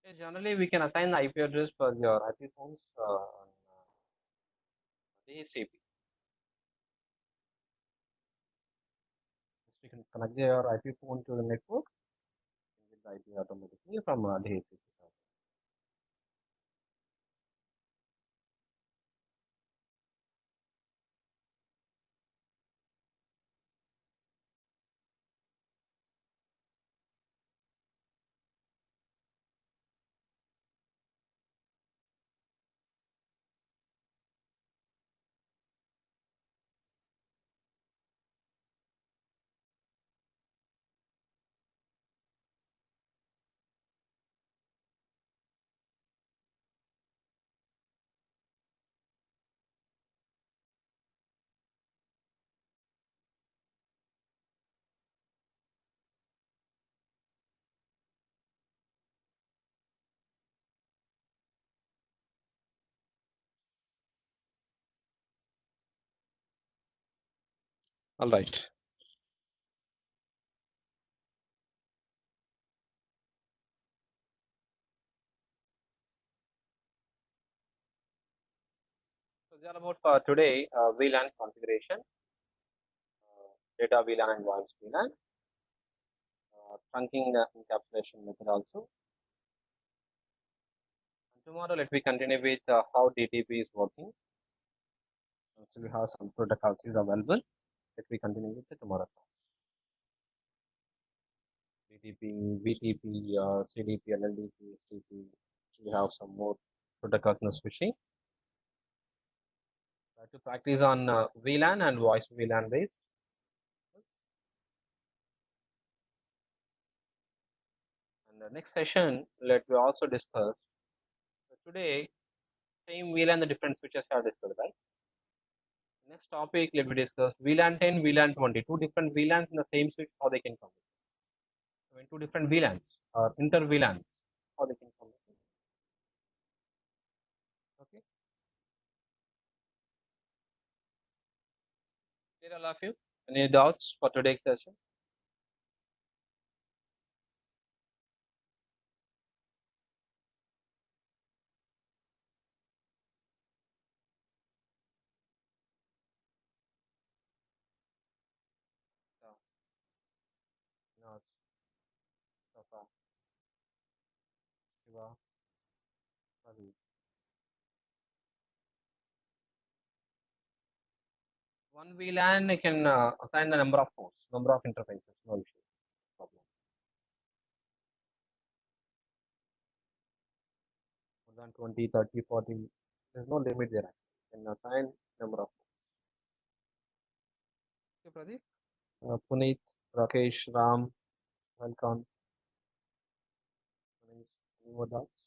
Yeah, generally, we can assign the IP address for your IP phones on DHCP. We can connect your IP phone to the network and get the IP automatically from DHCP. All right. So they are about for today VLAN configuration, data VLAN and voice VLAN, trunking encapsulation method also. And tomorrow, let me continue with how DTP is working. So we have some protocols is available. Let me continue with the tomorrow. BTP, BTP, CDP, LLDP, STP. We have some more protocols in the switching. Try to practice on VLAN and voice VLAN based. And the next session, let we also discuss. So today, same VLAN, the different switches are discussed, right? Next topic, let me discuss VLAN 10, VLAN 20. Two different VLANs in the same switch, how they can communicate. So when two different VLANs or inter VLANs, how they can communicate. Okay, clear all of you? Any doubts for today's session? No, no, so far. Shiva, Ravi. One VLAN I can assign the number of ports, number of interfaces, no issue. Problem. More than 20, 30, 40, there's no limit there. You can assign number of ports. Okay, Pradeep. Puneet, Rakesh, Ram, welcome. Any more doubts?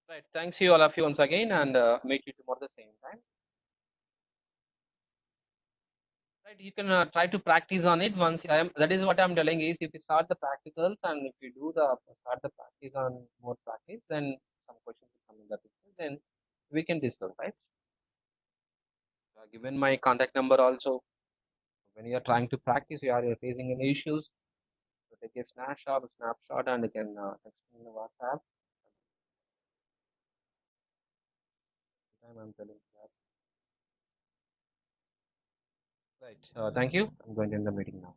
Right. Thanks you all of you once again and meet you tomorrow at the same time. Right. You can try to practice on it once I am that is what I'm telling is if you start the practicals and if you do the start the practice on more practice, then some questions will come in the picture, then we can discuss, right? Given my contact number also, when you are trying to practice, you are facing any issues, so take a snapshot and you can text me in the WhatsApp. Time I'm telling you that. Right. Thank you. I'm going to end the meeting now.